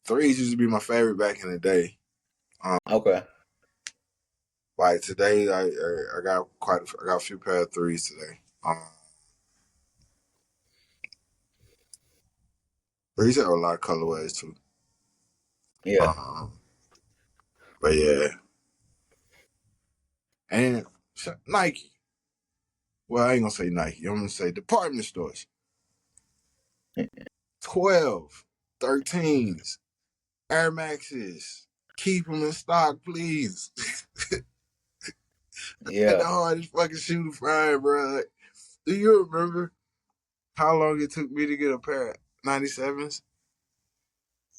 Threes used to be my favorite back in the day. Um, Okay, like today, I got I got a few pair of threes today. Threes have a lot of colorways too. yeah, Um, but yeah, and Nike. Well, I ain't gonna say Nike. I'm gonna say department stores. 12, 13s, Air Maxes. Keep them in stock, please. That's yeah, the hardest fucking shoe to find, bro. Do you remember how long it took me to get a pair of 97s?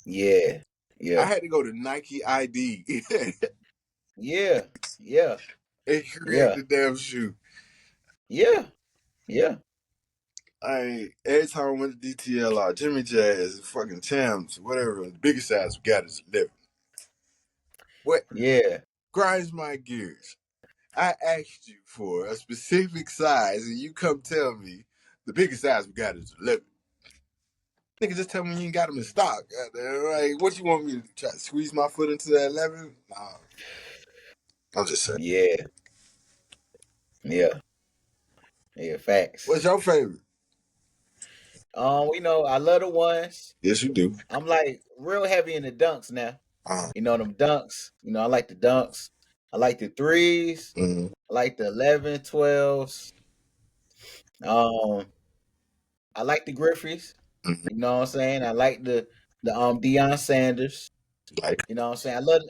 yeah, I yeah, had to go to Nike ID yeah, yeah, and create yeah, the damn shoe. yeah, yeah, Every time I went to DTLR, Jimmy Jazz, fucking Champs, whatever, the biggest size we got is 11. What yeah, grinds my gears? I asked you for a specific size, and you come tell me the biggest size we got is 11. Nigga, just tell me you ain't got them in stock. Goddamn, like, what you want me to try to squeeze my foot into that 11? Nah, I'm just saying. yeah, yeah, yeah. Facts. What's your favorite? I love the ones. Yes, you do. I'm like real heavy in the dunks now. Uh, Them dunks. I like the dunks. I like the threes. mm-hmm, I like the 11, 12s. Um, I like the Griffeys. mm-hmm. You know what I'm saying? I like the Deion Sanders. Like, You know what I'm saying? I love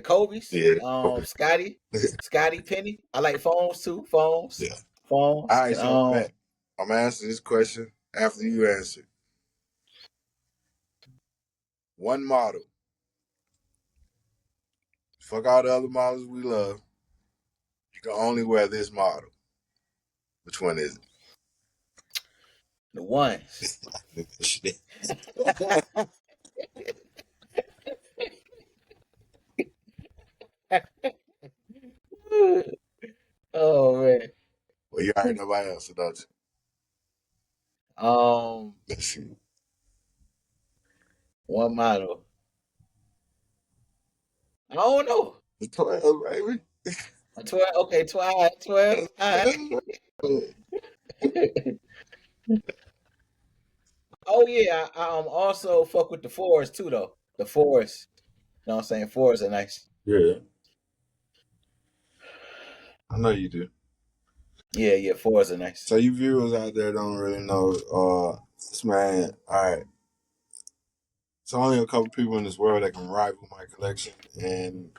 Kobe's. yeah, okay. Scotty Penny. I like phones too. Phones. Yeah. All Phones. right, so Matt, I'm gonna answer this question after you answer. One model. Fuck all the other models we love. You can only wear this model. Which one is The ones. it? Oh man. Well, you already know my answer, don't you? Um, Let's see. one model. I don't know. The 12, baby. A 12. Okay, 12. 12. All right. Oh yeah, I also fuck with the fours too though. The fours. You know what I'm saying? Fours are nice. Yeah, I know you do. Yeah, yeah, fours are nice. So you viewers out there don't really know this man. All right, it's only a couple people in this world that can rival my collection, and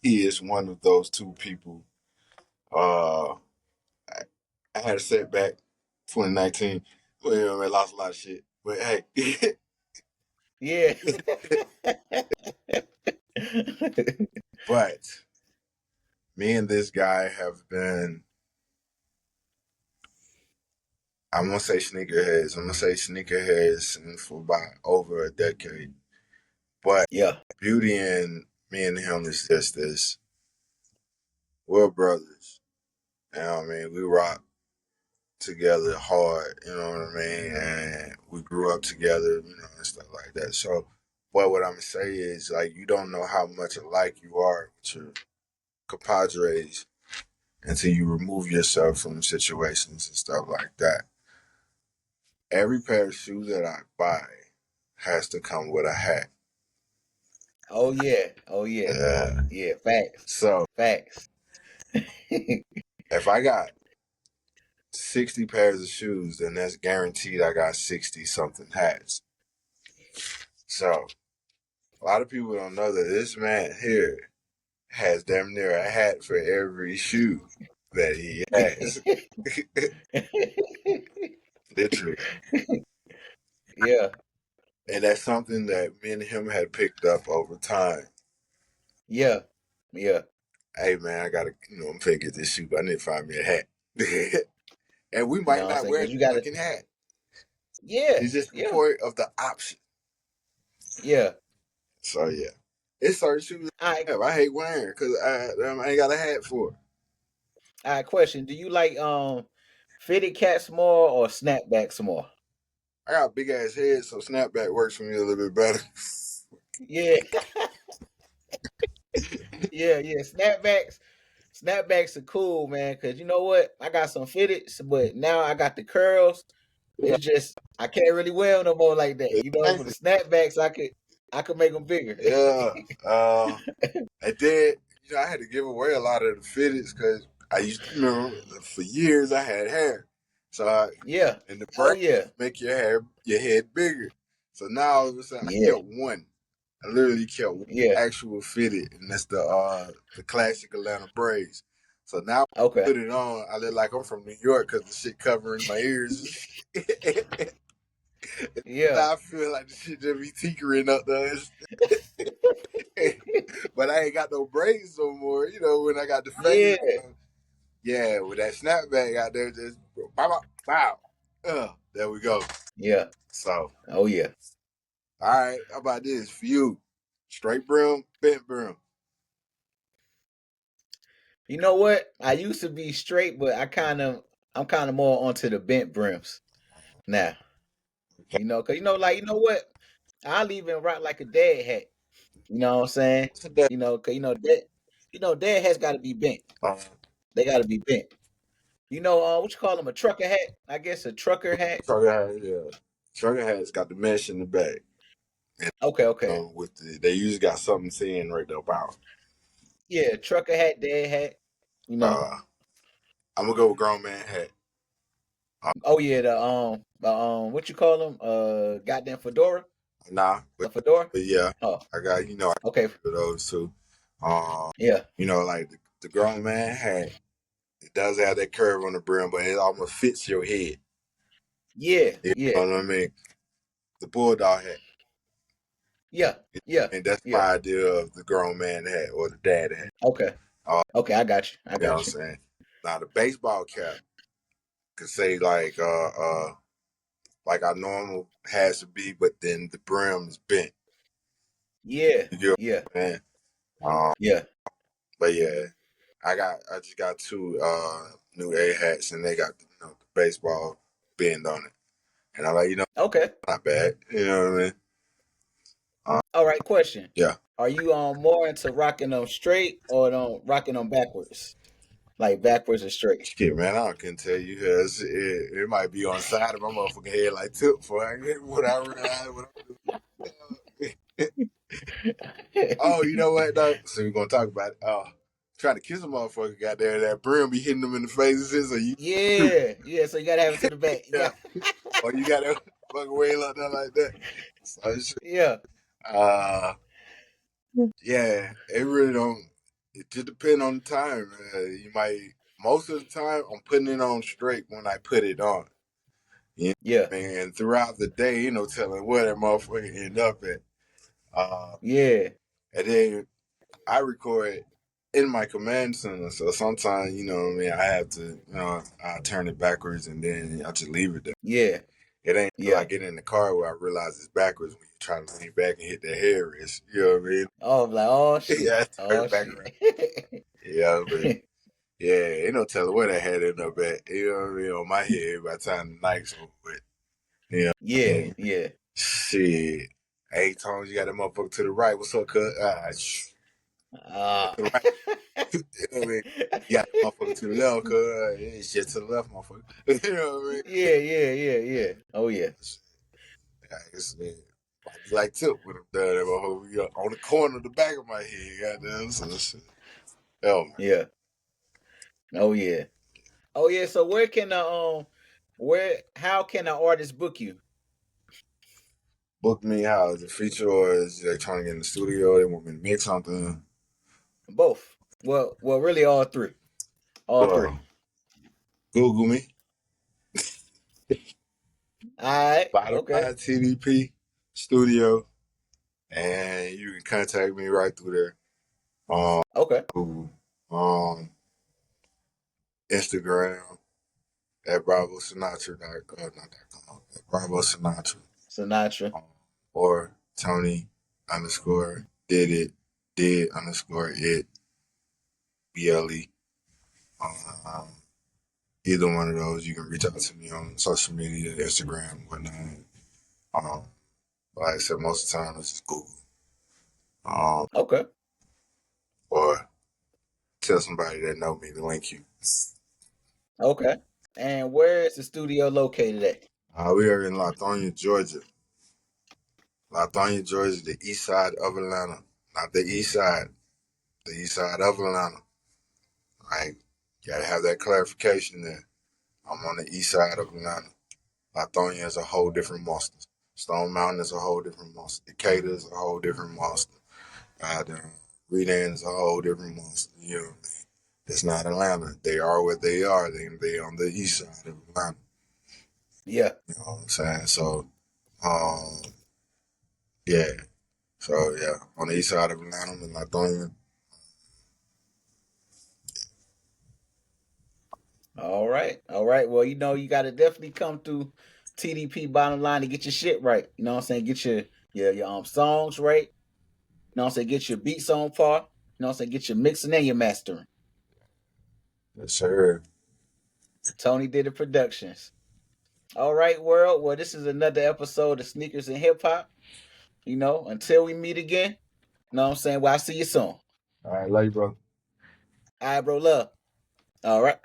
he is one of those two people. Uh, I, I had a setback, 2019. Well, I lost a lot of shit, but hey, Yeah. but me and this guy have been. I'm gonna say sneakerheads. I'm gonna say sneakerheads for about over a decade. But Yeah. beauty in me and him is just this. We're brothers. You know what I mean? We rock together hard, you know what I mean? And we grew up together, and stuff like that. So, what I'm gonna say is, like, you don't know how much alike you are with your compadres until you remove yourself from situations and stuff like that. Every pair of shoes that I buy has to come with a hat. Oh yeah. Oh yeah. Yeah. Yeah. Facts. So Facts. if I got 60 pairs of shoes, then that's guaranteed I got 60 something hats. So a lot of people don't know that this man here has damn near a hat for every shoe. that he has. Literally. Yeah, And that's something that me and him had picked up over time. yeah, yeah. Hey man, I gotta, I'm finna get this shoe, but I need to find me a hat. And we You know might what I'm not saying? wear Because the you got to, fucking hat. yeah, It's just the yeah, point of the option. yeah. So yeah. It's certain shoes All right, I hate wearing because I ain't got a hat for it. all right. Question: do you like fitted cats more or snapbacks more? I got a big ass head, so snapback works for me a little bit better. Yeah, yeah, yeah. Snapbacks are cool, man. Cause you know what? I got some fitted, but now I got the curls. Yeah, It's just I can't really wear them no more like that. You know, for the exactly. snapbacks, I could make them bigger. Yeah. I did. I had to give away a lot of the fitteds because I used to remember for years I had hair. So Yeah. and the Oh braids yeah. make your head bigger. So now all of a sudden I Yeah. kept one. I literally kept one Yeah. actual fitted, and that's the classic Atlanta braids. So now when I Okay. put it on, I look like I'm from New York because the shit covering my ears. Yeah. Now I feel like the shit just be tinkering up there. But I ain't got no braids no more. When I got the fade, Yeah. yeah, with that snapback out there, just bow, bow, bow. There we go. Yeah. So, Oh yeah. all right, how about this for you? Straight brim, bent brim. You know what? I used to be straight, but I'm kind of more onto the bent brims now. Okay. Cause like what? I'll even rock like a dad hat. You know what I'm saying? So that, Cause dad hats got to be bent. uh, They got to be bent. What you call them? A trucker hat? I guess a trucker hat. trucker hat, yeah. Trucker hat's got the mesh in the back. And Okay, okay. they usually got something saying right there about. Yeah, trucker hat, dad hat. You know. Uh, I'm gonna go with grown man hat. Uh, Oh yeah, what you call them? Goddamn fedora. nah, A fedora. but yeah, Oh, I got I okay. got those too. Um, Yeah, like the grown man hat. It does have that curve on the brim, but it almost fits your head. yeah, You yeah, know what I mean? The bulldog hat. yeah, yeah, And that's yeah. my idea of the grown man hat or the dad hat. Okay, Uh, okay. I got you. I you know what I'm got you. saying? Now the baseball cap could say like our normal has to be, but then the brim is bent. Yeah, You get what yeah, I'm saying? Um, yeah. but yeah, I just got two new A hats and they got the baseball bend on it. And I'm like, Okay. not bad. You know what I mean? All right. Question: Yeah. are you more into rocking them straight or rocking them backwards, like backwards and straight? Shit, man, I couldn't tell you because it might be on the side of my motherfucking head like tip for I get what I realize what I'm doing. Oh, you know what though? So we're gonna talk about it. Trying to kiss a motherfucker got there, that brim be hitting them in the faces, so you shoot. Yeah, yeah. So you gotta have it to the back. You Yeah. got. Or you got that fucking wail up there like that. So shit. Yeah, Uh yeah, it really don't it just depend on the time. You might most of the time I'm putting it on straight when I put it on. You know yeah, what I mean? And throughout the day, telling where that motherfucker end up at. Uh, yeah, and then I record in my command center, so sometimes, what I mean, I have to, I turn it backwards and then I just leave it there. yeah, It ain't until I yeah. get in the car where I realize it's backwards when you're trying to lean back and hit the headrest. You know what I mean? Oh, I'm like, oh shit, Yeah, I turn oh it back around. shit. Yeah, but yeah, ain't no telling where that head end up at. You know what I mean? On my head by the time the night's over with. You know what I Yeah, mean? yeah. Shit. 8 times you got that motherfucker to the right. What's up, cuz? Ah. To the right. You know what I mean? You got that motherfucker to the left, cuz. It's just to the left, motherfucker. You know what I mean? Yeah, yeah, yeah, yeah. Oh yeah, Yeah, might be like tip when I'm done. That motherfucker on the corner of the back of my head. Goddamn. So shit. Oh, man. yeah. Oh yeah. Oh yeah. So how can an artist book you? Book me how? Is it feature or is it trying to get in the studio? They want me to make something. Both. Well, really all three. All three. Google me. All right. Bottom Okay. line TDP Studio, and you can contact me right through there. Okay. Google, Instagram at Bravo Sinatra. Not.com. At Bravo Sinatra. Sinatra. Um, or Tony underscore did underscore it BLE. Um, either one of those, you can reach out to me on social media, Instagram, whatnot. Um, like I said, most of the time it's just Google. Okay. Or tell somebody that know me to link you. Okay. And where is the studio located at? We are in Lithonia, Georgia. Lithonia, Georgia, the east side of Atlanta. Not the east side, the east side of Atlanta. Right? Gotta have that clarification there. I'm on the east side of Atlanta. Lithonia is a whole different monster. Stone Mountain is a whole different monster. Decatur is a whole different monster. Redan is a whole different monster. You know, it's not Atlanta. They are what they are. They on the east side of Atlanta. Yeah. You know what I'm saying? So, um, yeah. So yeah, on the east side of Atlanta, in Lithonia. All right. All right. Well, you got to definitely come through TDP bottom line to get your shit right. You know what I'm saying? Get your songs right. You know what I'm saying? Get your beats on par. You know what I'm saying? Get your mixing and your mastering. Yes, sir. Tony did the productions. All right, world. Well, this is another episode of Sneakers and Hip Hop. Until we meet again. You know what I'm saying? Well, I'll see you soon. All right, love you, bro. All right, bro. Love. All right.